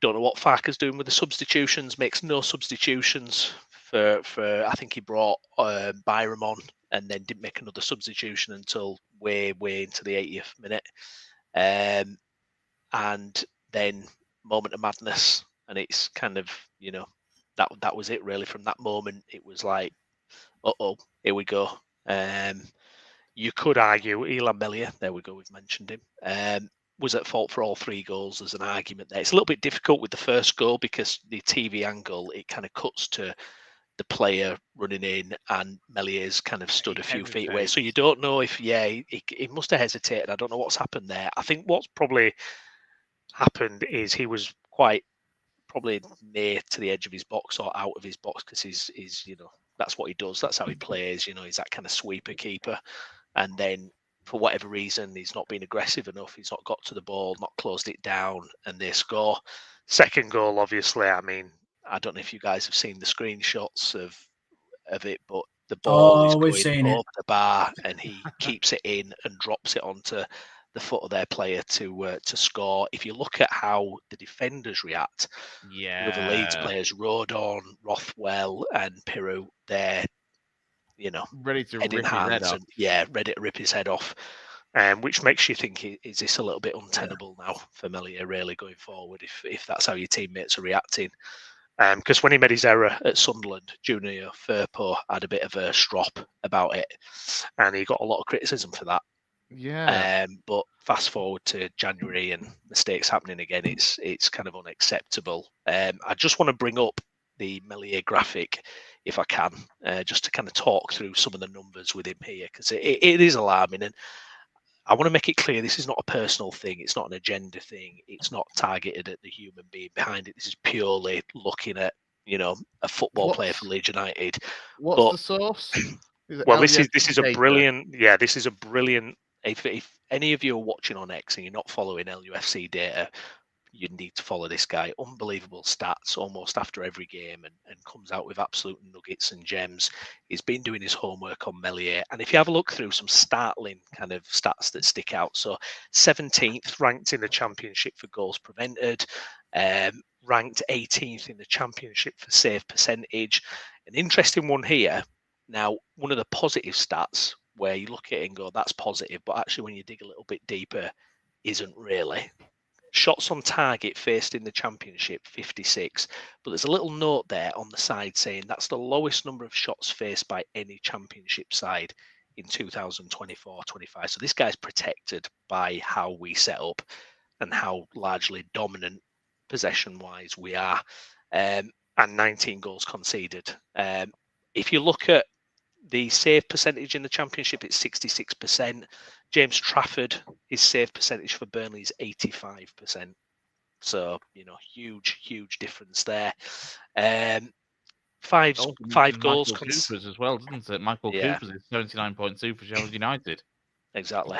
Don't know what Farke's doing with the substitutions. Makes no substitutions for I think he brought Byram on and then didn't make another substitution until way into the 80th minute. And then moment of madness, and it's kind of, you know, that was it really. From that moment, it was like, here we go. You could argue Elan MESLIER, there we go, we've mentioned him, was at fault for all 3 goals. There's an argument there. It's a little bit difficult with the first goal because the TV angle, it kind of cuts to the player running in and MESLIER's kind of stood a few feet away. So you don't know if, he must have hesitated. I don't know what's happened there. I think what's probably happened is he was quite probably near to the edge of his box or out of his box because he's you know, that's what he does. That's how he plays. You know, he's that kind of sweeper keeper. And then for whatever reason, he's not been aggressive enough. He's not got to the ball, not closed it down, and they score. Second goal, obviously, I mean, I don't know if you guys have seen the screenshots of it, but the ball is going over the bar and he keeps it in and drops it onto the foot of their player to score. If you look at how the defenders react, the other Leeds players, Rodon, Rothwell, and Piru, they're, you know, ready to head in rip his head hands off. and ready to rip his head off. Which makes you think, is this a little bit untenable now for MESLIER really going forward if that's how your teammates are reacting? Because when he made his error at Sunderland, Junior Firpo had a bit of a strop about it, and he got a lot of criticism for that. Yeah. But fast forward to January and mistakes happening again, it's kind of unacceptable. I just want to bring up the MESLIER graphic, if I can, just to kind of talk through some of the numbers with him here, because it is alarming. And I want to make it clear, this is not a personal thing. It's not an agenda thing. It's not targeted at the human being behind it. This is purely looking at, you know, a football player for Leeds United. What's the source? Well, this is a brilliant. Yeah, this is a brilliant. If any of you are watching on X and you're not following LUFC data, you need to follow this guy. Unbelievable stats almost after every game, and comes out with absolute nuggets and gems. He's been doing his homework on MESLIER. And if you have a look through some startling kind of stats that stick out, so 17th ranked in the championship for goals prevented, ranked 18th in the championship for save percentage. An interesting one here. Now, one of the positive stats where you look at it and go, that's positive, but actually when you dig a little bit deeper, isn't really. Shots on target faced in the championship, 56. But there's a little note there on the side saying that's the lowest number of shots faced by any championship side in 2024-25. So this guy's protected by how we set up and how largely dominant possession-wise we are. And 19 goals conceded. If you look at the save percentage in the championship, it's 66%. James Trafford, his save percentage for Burnley is 85%. So, you know, huge difference there. Five goals. Cooper's as well, doesn't it? Michael Cooper's is 79.2 for Sheffield United. Exactly.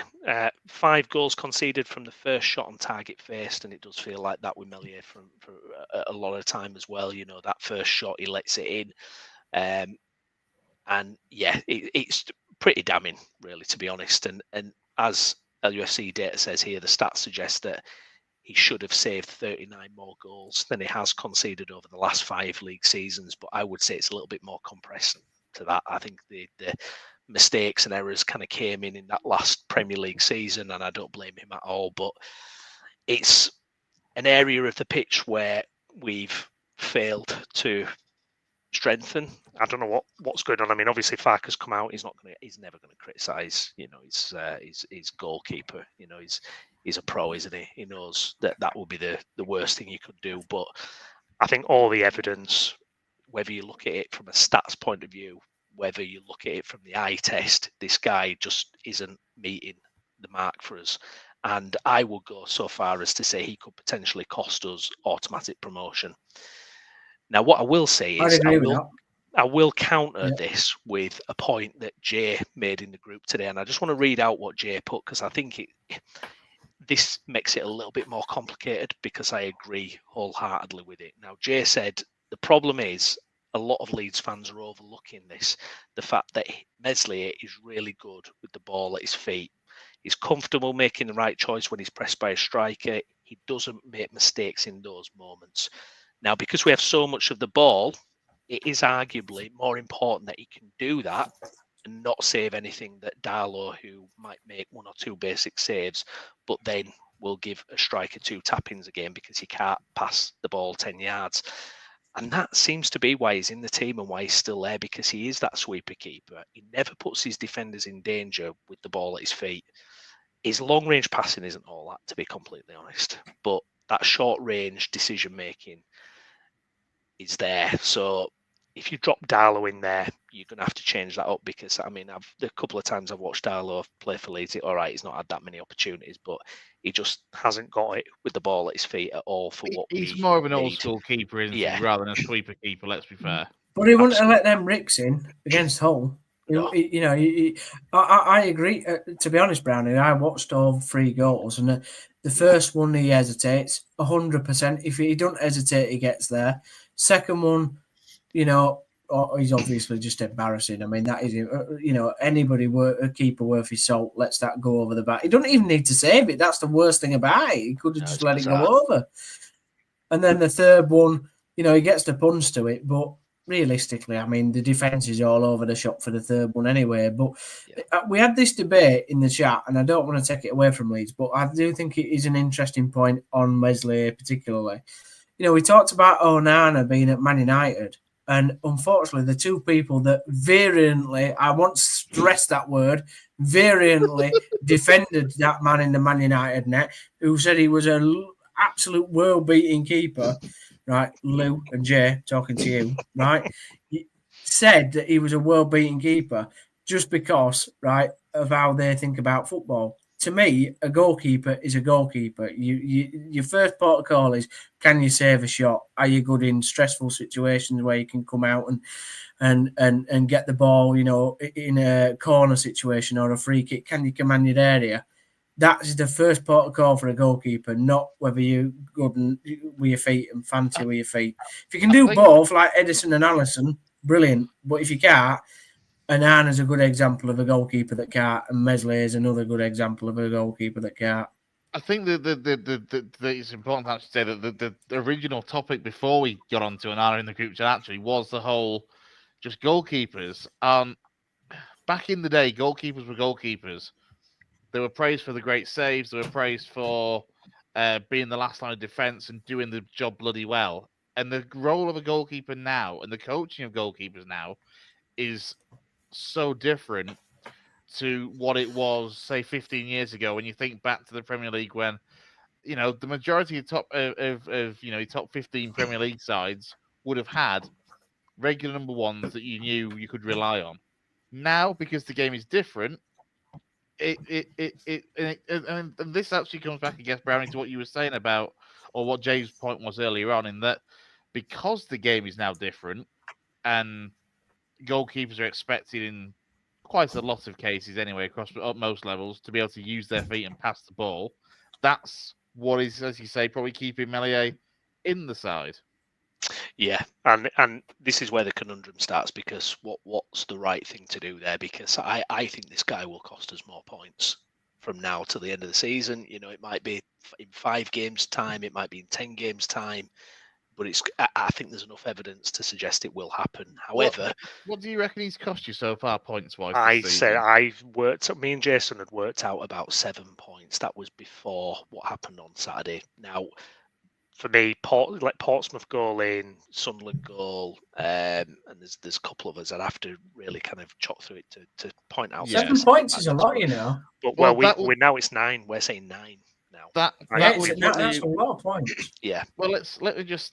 5 goals conceded from the first shot on target faced, and it does feel like that with MESLIER for a lot of time as well. You know, that first shot, he lets it in. And yeah, it's pretty damning, really, to be honest. And as LUFC data says here, the stats suggest that he should have saved 39 more goals than he has conceded over the last 5 league seasons. But I would say it's a little bit more compressed to that. I think the mistakes and errors kind of came in that last Premier League season, and I don't blame him at all. But it's an area of the pitch where we've failed to strengthen. I don't know what's going on. I mean, obviously Farke's come out. He's never going to criticize, you know, his goalkeeper. You know, he's a pro, isn't he? He knows that will be the worst thing you could do. But I think all the evidence, whether you look at it from a stats point of view, whether you look at it from the eye test, this guy just isn't meeting the mark for us. And I will go so far as to say he could potentially cost us automatic promotion. Now, what I will say is I will counter this with a point that Jay made in the group today. And I just want to read out what Jay put, because I think this makes it a little bit more complicated, because I agree wholeheartedly with it. Now, Jay said, the problem is a lot of Leeds fans are overlooking this, the fact that MESLIER is really good with the ball at his feet. He's comfortable making the right choice when he's pressed by a striker. He doesn't make mistakes in those moments. Now, because we have so much of the ball, it is arguably more important that he can do that and not save anything that Darlow, who might make 1 or 2 basic saves, but then will give a striker 2 tap-ins again because he can't pass the ball 10 yards. And that seems to be why he's in the team and why he's still there, because he is that sweeper keeper. He never puts his defenders in danger with the ball at his feet. His long-range passing isn't all that, to be completely honest. But that short-range decision-making is there. So if you drop Darlow in there, you're going to have to change that up, because, I mean, the couple of times I've watched Darlow play for Leeds, all right, he's not had that many opportunities, but he just hasn't got it with the ball at his feet at all for what He's we more of an need. old-school keeper, isn't he, rather than a sweeper keeper, let's be fair. But he wouldn't have let them Ricks in against Hull. No. I agree. To be honest, Brownie, I watched all 3 goals, and the first one he hesitates 100%. If he don't hesitate, he gets there. Second one, he's obviously just embarrassing. I mean, that is, anybody a keeper worth his salt lets that go over the back. He don't even need to save it. That's the worst thing about it. He could have just let it go over. And then the third one, he gets the punch to it, but realistically, I mean, the defence is all over the shop for the third one anyway. But we had this debate in the chat, and I don't want to take it away from Leeds, but I do think it is an interesting point on MESLIER particularly. We talked about Onana being at Man United, and unfortunately, the 2 people that variantly, I want to stress that word, variantly defended that man in the Man United net, who said he was an absolute world-beating keeper, right? Lou and Jay, talking to you, right? He said that he was a world-beating keeper just because, right, of how they think about football. To me, a goalkeeper is a goalkeeper. Your first port of call is, can you save a shot? Are you good in stressful situations where you can come out and get the ball, in a corner situation or a free kick? Can you command your area? That is the first port of call for a goalkeeper, not whether you're good with your feet and fancy with your feet. If you can do both, like Edison and Allison, brilliant. But if you can't, Onana's a good example of a goalkeeper that can't, and MESLIER is another good example of a goalkeeper that can't. I think that it's important to actually say that the original topic before we got onto Onana in the group chat actually was the whole just goalkeepers. Back in the day, goalkeepers were goalkeepers. They were praised for the great saves. They were praised for being the last line of defence and doing the job bloody well. And the role of a goalkeeper now and the coaching of goalkeepers now is so different to what it was, say, 15 years ago. When you think back to the Premier League, when the majority of top 15 Premier League sides would have had regular number ones that you knew you could rely on. Now, because the game is different, and this actually comes back, I guess, Brownie, to what you were saying about, or what Jay's point was earlier on, in that because the game is now different and goalkeepers are expected in quite a lot of cases anyway, across most levels, to be able to use their feet and pass the ball. That's what is, as you say, probably keeping MESLIER in the side. Yeah, and this is where the conundrum starts, because what's the right thing to do there? Because I think this guy will cost us more points from now to the end of the season. It might be in 5 games' time, it might be in 10 games' time, but I think there's enough evidence to suggest it will happen. However, what do you reckon he's cost you so far, points-wise? Me and Jason had worked out about 7 points. That was before what happened on Saturday. Now, for me, Portsmouth goal in, Sunderland goal, and there's a couple of us that have to really kind of chop through it to point out. 7 points is a lot, But we now it's 9. We're saying 9 now. That's a lot of points. Yeah. Well, let me just.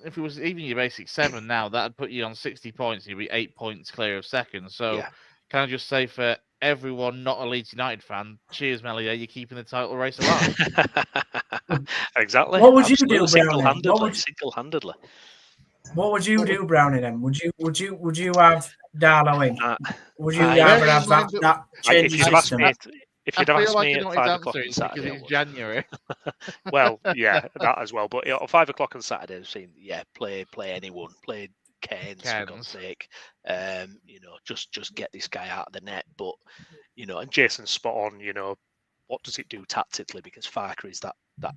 If it was even your basic 7 now, that'd put you on 60 points. You'd be 8 points clear of second. So, can I just say for everyone not a Leeds United fan, cheers, MESLIER, you're keeping the title race alive. Exactly. What would you do, Single-handedly. What would you do, Brownie? Then would you have Darlow in? Would you rather have that change of system? If you'd have asked me at 5 o'clock on Saturday, it's January. Well, yeah, that as well. But at 5 o'clock on Saturday, I've seen play anyone, play Cairns for God's sake. Just get this guy out of the net. But and Jason's spot on. what does it do tactically? Because Farker is that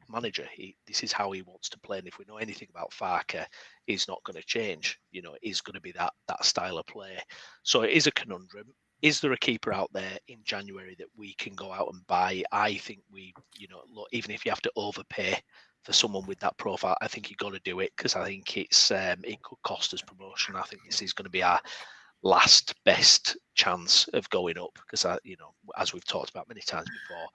manager. This is how he wants to play, and if we know anything about Farker, he's not going to change. You know, it is going to be that style of play. So it is a conundrum. Is there a keeper out there in January that we can go out and buy? I think look, even if you have to overpay for someone with that profile, I think you've got to do it, because I think it could cost us promotion. I think this is going to be our last best chance of going up, because as we've talked about many times before,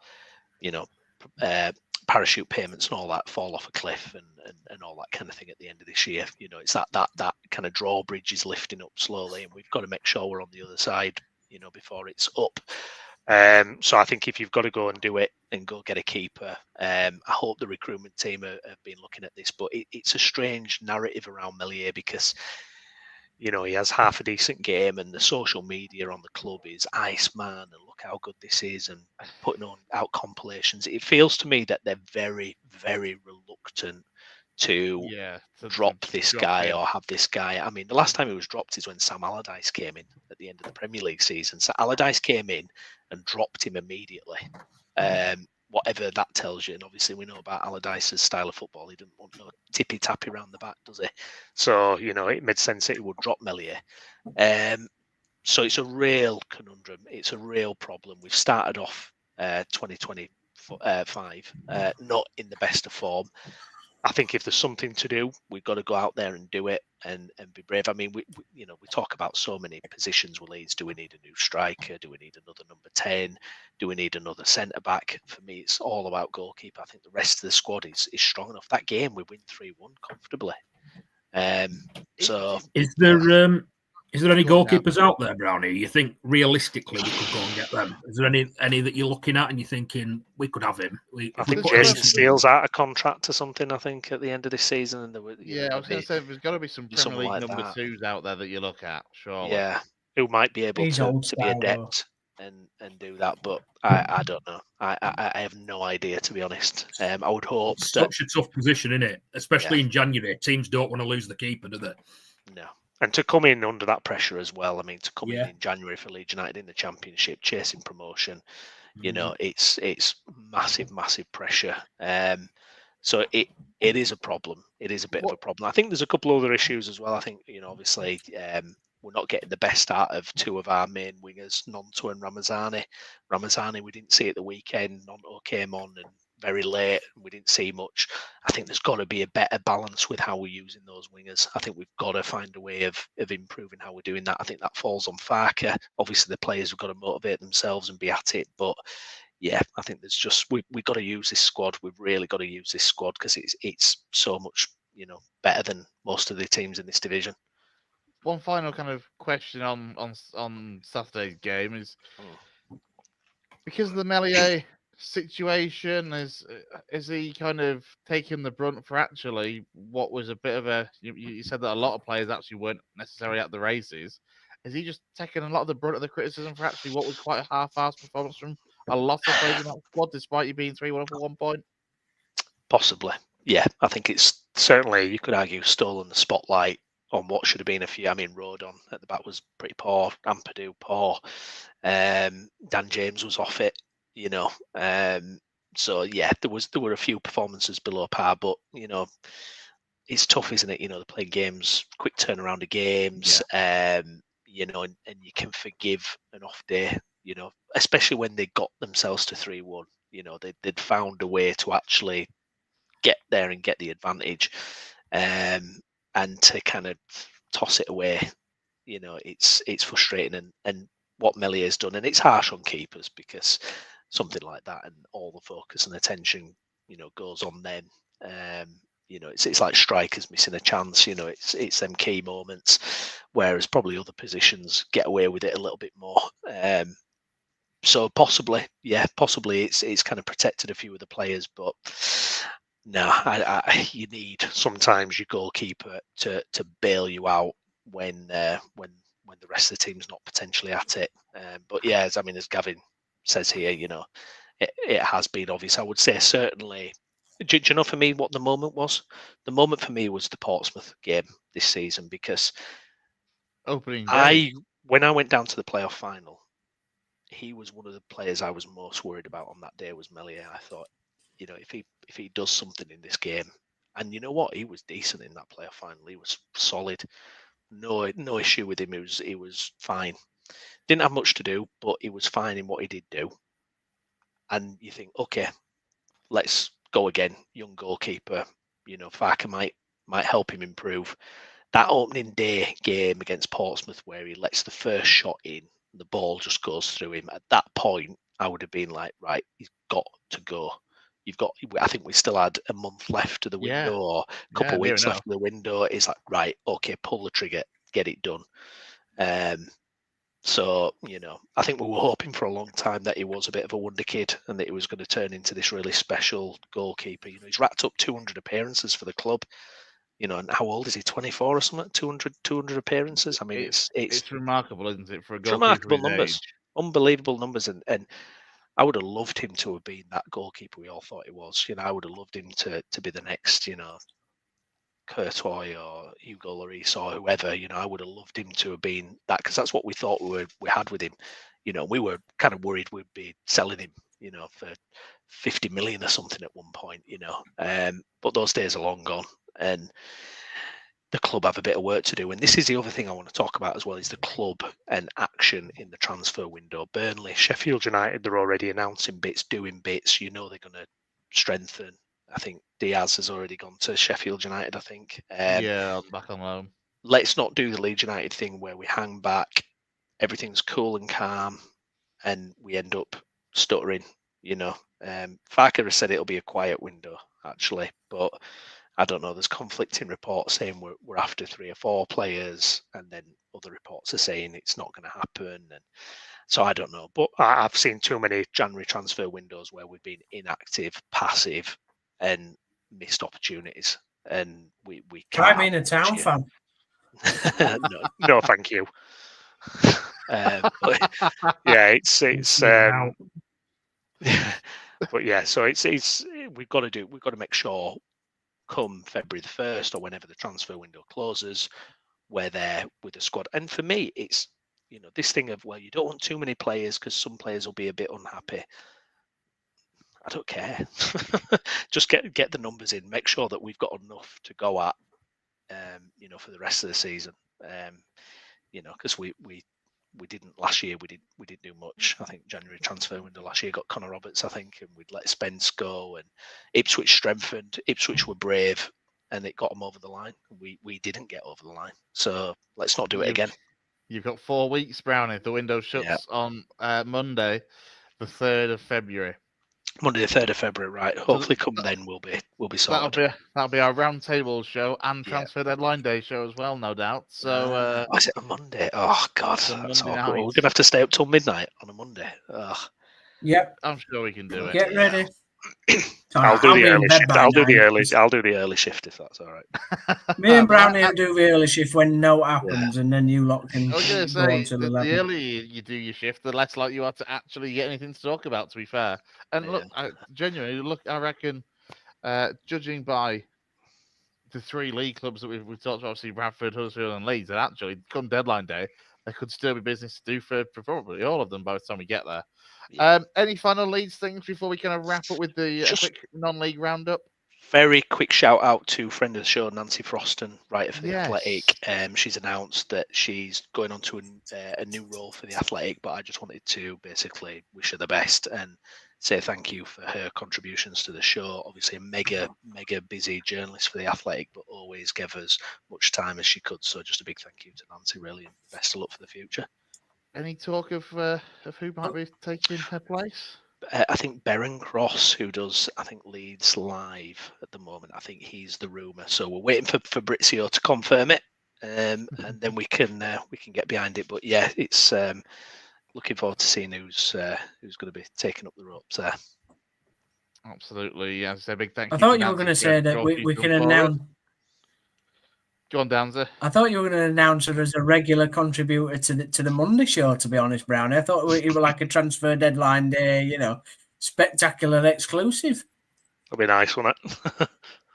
parachute payments and all that fall off a cliff and all that kind of thing at the end of this year. It's that kind of drawbridge is lifting up slowly, and we've got to make sure we're on the other side, before it's up. So I think if you've got to go and do it and go get a keeper, I hope the recruitment team have been looking at this, but it's a strange narrative around MESLIER, because he has half a decent game, and the social media on the club is Iceman and look how good this is, and putting out compilations. It feels to me that they're very, very reluctant to drop this guy or have this guy. I mean, the last time he was dropped is when Sam Allardyce came in at the end of the Premier League season. So Allardyce came in and dropped him immediately. Whatever that tells you, and obviously we know about Allardyce's style of football. He didn't want no tippy-tappy around the back, does he? So, it made sense that he would drop MESLIER. So it's a real conundrum. It's a real problem. We've started off 2025 not in the best of form. I think if there's something to do, we've got to go out there and do it and be brave. I mean, we talk about so many positions with Leeds. Do we need a new striker? Do we need another number 10? Do we need another centre back? For me, it's all about goalkeeper. I think the rest of the squad is strong enough. That game we win 3-1 comfortably. So is there any goalkeepers out there, Brownie? You think realistically we could go and get them? Is there any that you're looking at and you're thinking we could have him? I think Jason Steele's out of contract or something, I think, at the end of this season. And I was going to say, there's got to be some Premier League like number twos out there that you look at, surely. Yeah, who might be able to be adept and do that, but I don't know. I have no idea, to be honest. I would hope it's such a tough position, isn't it? Especially in January. Teams don't want to lose the keeper, do they? No. And to come in under that pressure as well, I mean, to come in January for Leeds United in the Championship, chasing promotion, it's massive, massive pressure. So it is a problem. It is a bit of a problem. I think there's a couple other issues as well. I think, obviously, we're not getting the best out of two of our main wingers, Nonto and Ramazani. Ramazani, we didn't see at the weekend. Nonto came on and very late. We didn't see much. I think there's got to be a better balance with how we're using those wingers. I think we've got to find a way of improving how we're doing that. I think that falls on Farker. Obviously, the players have got to motivate themselves and be at it. But yeah, I think there's just we've got to use this squad. We've really got to use this squad because it's so much better than most of the teams in this division. One final kind of question on Saturday's game is because of the MESLIER situation, is he kind of taking the brunt for actually what was a bit of a you said that a lot of players actually weren't necessarily at the races. Is he just taking a lot of the brunt of the criticism for actually what was quite a half-assed performance from a lot of players in that squad, despite you being 3-1 up at one point? Possibly, yeah. I think it's certainly, you could argue, stolen the spotlight on what should have been a few. I mean, Rodon at the back was pretty poor. Ampadu poor. Dan James was off it. So yeah, there were a few performances below par, but it's tough, isn't it? They're playing games, quick turnaround of games, and you can forgive an off day, especially when they got themselves to 3-1. They'd found a way to actually get there and get the advantage, and to kind of toss it away, it's frustrating. And what MESLIER has done, and it's harsh on keepers because something like that and all the focus and attention, goes on them. It's like strikers missing a chance. It's them key moments, whereas probably other positions get away with it a little bit more. So possibly it's kind of protected a few of the players, but no, you need sometimes your goalkeeper to bail you out when the rest of the team's not potentially at it. But yeah, as Gavin says here, it has been obvious. I would say certainly. Do you know for me what the moment was? The moment for me was the Portsmouth game this season, because opening day. when I went down to the playoff final, he was one of the players I was most worried about on that day. Was MESLIER. I thought, if he does something in this game, and you know what, he was decent in that playoff final. He was solid. No issue with him. He was fine. Didn't have much to do, but he was fine in what he did do. And you think, okay, let's go again. Young goalkeeper. Farker might help him improve. That opening day game against Portsmouth, where he lets the first shot in, the ball just goes through him. At that point, I would have been like, right, he's got to go. I think we still had a month left to the window, or a couple of weeks left to the window. It's like, right, okay, pull the trigger, get it done. So, I think we were hoping for a long time that he was a bit of a wonder kid and that he was going to turn into this really special goalkeeper. He's racked up 200 appearances for the club. And how old is he? 24 or something? 200 appearances. I mean, it's remarkable, isn't it, for a goalkeeper? Remarkable numbers, unbelievable numbers, and I would have loved him to have been that goalkeeper we all thought he was. I would have loved him to be the next, Courtois or Hugo Lloris or whoever. I would have loved him to have been that, because that's what we thought we had with him. We were kind of worried we'd be selling him, for 50 million or something at one point. But those days are long gone, and the club have a bit of work to do. And this is the other thing I want to talk about as well, is the club and action in the transfer window. Burnley, Sheffield United, they're already announcing bits, doing bits. They're going to strengthen. I think Diaz has already gone to Sheffield United, I think. Back on loan. Let's not do the Leeds United thing where we hang back, everything's cool and calm, and we end up stuttering. Farker has said it'll be a quiet window, actually, but I don't know. There's conflicting reports saying we're after 3 or 4 players, and then other reports are saying it's not going to happen. And so I don't know. But I've seen too many January transfer windows where we've been inactive, passive, and missed opportunities. And we can't. Try being a Town fan. no, thank you. But yeah, it's but yeah, so it's we've got to make sure come February the 1st or whenever the transfer window closes, we're there with the squad. And for me, it's this thing of, well, you don't want too many players because some players will be a bit unhappy. I don't care. Just get the numbers in. Make sure that we've got enough to go at, for the rest of the season. Because we didn't last year. We didn't do much. I think January transfer window last year got Connor Roberts, I think, and we'd let Spence go. And Ipswich strengthened. Ipswich were brave, and it got them over the line. We didn't get over the line. So let's not do it again. You've got 4 weeks, Brownie. The window shuts on Monday, the 3rd of February. Monday, the 3rd of February, right? Hopefully, come then we'll be sorted. That'll be our roundtable show and transfer deadline day show as well, no doubt. So, is it a Monday? Oh God, that's Monday awful. night. We're gonna have to stay up till midnight on a Monday. Ugh. Yep, I'm sure we can do it. Get ready. I'll do the early shift. I'll do the early shift if that's all right. Me and Brownie will do the early shift when no happens, and then you lot can I was going to go on say, to the earlier you do your shift, the less likely you are to actually get anything to talk about, to be fair. And look, I reckon, judging by the 3 league clubs that we've talked about, obviously Bradford, Huddersfield and Leeds, and actually come deadline day, there could still be business to do for probably all of them by the time we get there. Any final Leeds things before we kind of wrap up with the quick non-league roundup? Very quick shout out to friend of the show, Nancy Froston, writer for The Athletic. She's announced that she's going on to a new role for The Athletic, but I just wanted to basically wish her the best and say thank you for her contributions to the show. Obviously, a mega busy journalist for The Athletic, but always gave us much time as she could. So just a big thank you to Nancy, really, and best of luck for the future. Any talk of who might be taking her place? I think Beren Cross, who does, I think, Leeds Live at the moment. I think he's the rumour. So we're waiting for Fabrizio to confirm it, and then we can get behind it. But yeah, it's looking forward to seeing who's going to be taking up the ropes there. Absolutely, yes. A big thank you. I thought you were going to say that we can announce. Go on, Danza. I thought you were going to announce her as a regular contributor to the Monday show, to be honest, Brownie. I thought you were like a transfer deadline day, spectacular exclusive. That'll be nice, wouldn't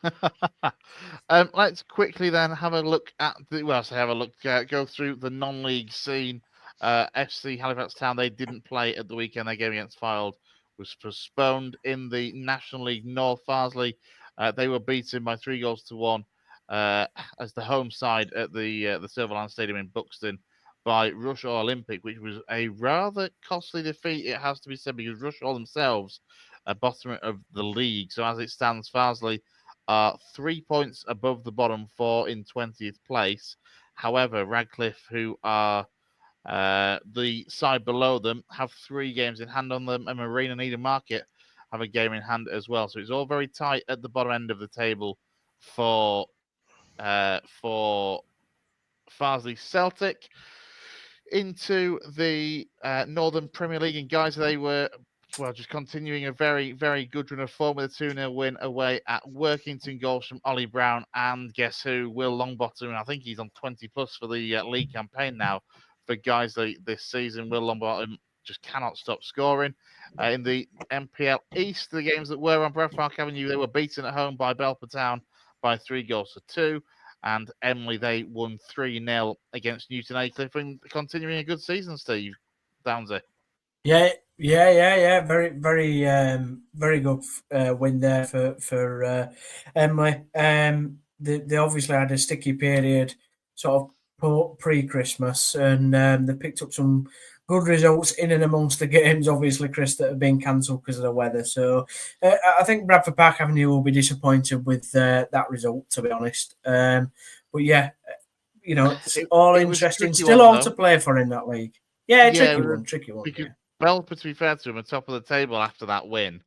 it? Let's quickly then have a look at go through the non-league scene FC Halifax Town, they didn't play at the weekend. Their game against Fylde was postponed. In the National League North, Farsley, they were beaten by 3-1 as the home side at the Silverland Stadium in Buxton by Rushall Olympic, which was a rather costly defeat, it has to be said, because Rushall themselves are bottom of the league. So as it stands, Farsley are 3 points above the bottom four in 20th place. However, Radcliffe, who are the side below them, have 3 games in hand on them, and Marine and Eden Market have a game in hand as well. So it's all very tight at the bottom end of the table for Farsley Celtic. Into the Northern Premier League, and guys, they were just continuing a very, very good run of form with a 2-0 win away at Workington. Goals from Ollie Browne and guess who? Will Longbottom. And I think he's on 20 plus for the league campaign now for guys this season. Will Longbottom just cannot stop scoring. In the MPL East, the games that were on Bradford Park Avenue, they were beaten at home by Belper Town by 3-2. And Emily, they won 3-0 against Newton Aycliffe, and continuing a good season, Steve Downesy. Yeah. Very, very, very good win there for Emily. They obviously had a sticky period, sort of pre-Christmas, and they picked up some good results in and amongst the games, obviously, Chris, that have been cancelled because of the weather. So I think Bradford Park Avenue will be disappointed with that result, to be honest. But yeah, it's all interesting. Still all to play for in that league. Yeah, tricky one. Because Belper, to be fair to them, are top of the table after that win.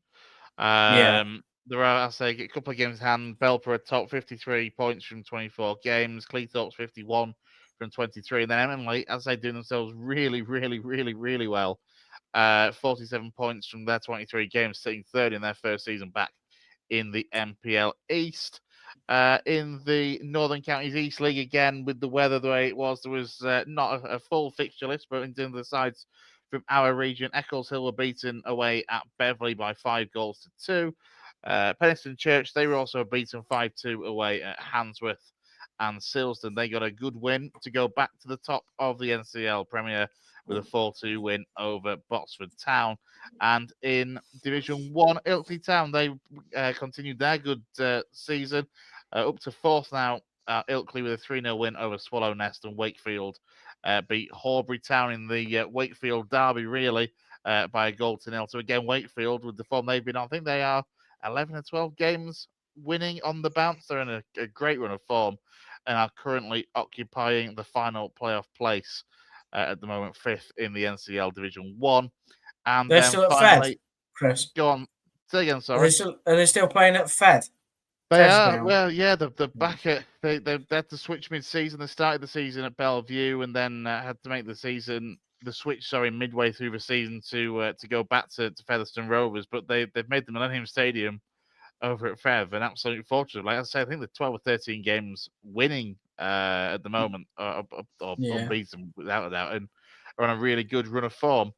There are, I'll say, a couple of games in hand. Belper are top, 53 points from 24 games. Cleethorpes 51 from 23. And then Emily, as they do themselves really, really, really, really well. 47 points from their 23 games, sitting third in their first season back in the MPL East. In the Northern Counties East League, again, with the weather the way it was, there was not a full fixture list, but in terms of the sides from our region, Eccleshill were beaten away at Beverley by 5-2. Penistone Church, they were also beaten 5-2 away at Handsworth and Silsden. They got a good win to go back to the top of the NCL Premier with a 4-2 win over Botsford Town. And in Division 1, Ilkley Town, they continued their good season, up to fourth now. Ilkley with a 3-0 win over Swallow Nest, and Wakefield beat Horbury Town in the Wakefield derby, really, by 1-0. So again, Wakefield, with the form they've been on, I think they are 11 or 12 games winning on the bounce. They're in a great run of form and are currently occupying the final playoff place at the moment, 5th in the NCL Division 1. And they're then still finally, at Fed, Chris. Go on. Say again, sorry. Are they still playing at Fed? They are. Well, yeah, they're back at. They had to switch mid-season. They started the season at Bellevue and then had to make the switch midway through the season to go back to Featherstone Rovers. But they've made the Millennium Stadium over at Fev an absolute fortune. Like I say, I think they're 12 or 13 games winning at the moment, or unbeaten without a doubt, and are on a really good run of form.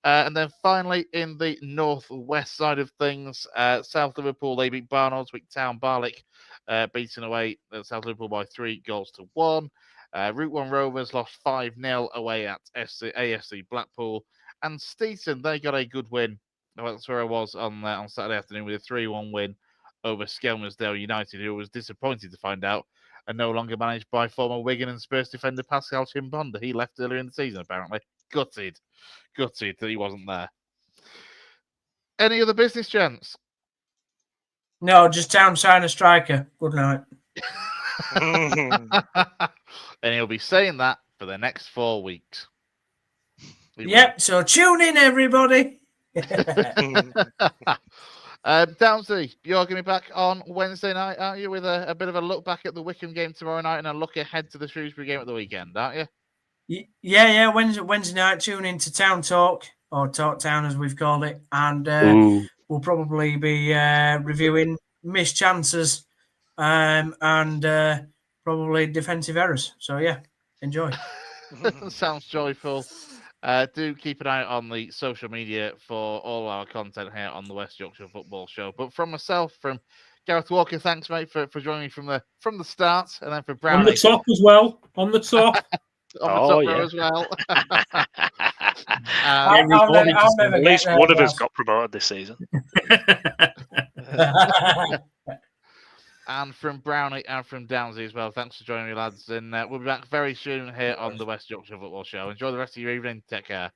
And then finally, in the northwest side of things, South Liverpool, they beat Barnoldswick Town. Barlick beaten away at South Liverpool by 3-1. Route 1 Rovers lost 5-0 away at AFC Blackpool. And Steeton, they got a good win. Well, that's where I was on Saturday afternoon with a 3-1 win over Skelmersdale United, who was disappointed to find out are no longer managed by former Wigan and Spurs defender Pascal Chimbonda. He left earlier in the season, apparently. Gutted that he wasn't there. Any other business, gents? No, just Town sign a striker. Good night. And he'll be saying that for the next 4 weeks. Yep, so tune in, everybody. Downsy, you're going to be back on Wednesday night, aren't you, with a bit of a look back at the Wickham game tomorrow night and a look ahead to the Shrewsbury game at the weekend, aren't you? Yeah. Wednesday night, tune in to Town Talk, or Talk Town as we've called it, and we'll probably be reviewing missed chances and probably defensive errors. So yeah, enjoy. Sounds joyful. Do keep an eye on the social media for all our content here on the West Yorkshire Football Show. But from myself, from Gareth Walker, thanks, mate, for joining me from the start, and then for Browne on the top as well. On the top. on the Oh, top yeah. row as well. I'll never At get least there, one of us Gaz. got promoted this season. And from Brownie and from Downesy as well. Thanks for joining me, lads. And we'll be back very soon here on the West Yorkshire Football Show. Enjoy the rest of your evening. Take care.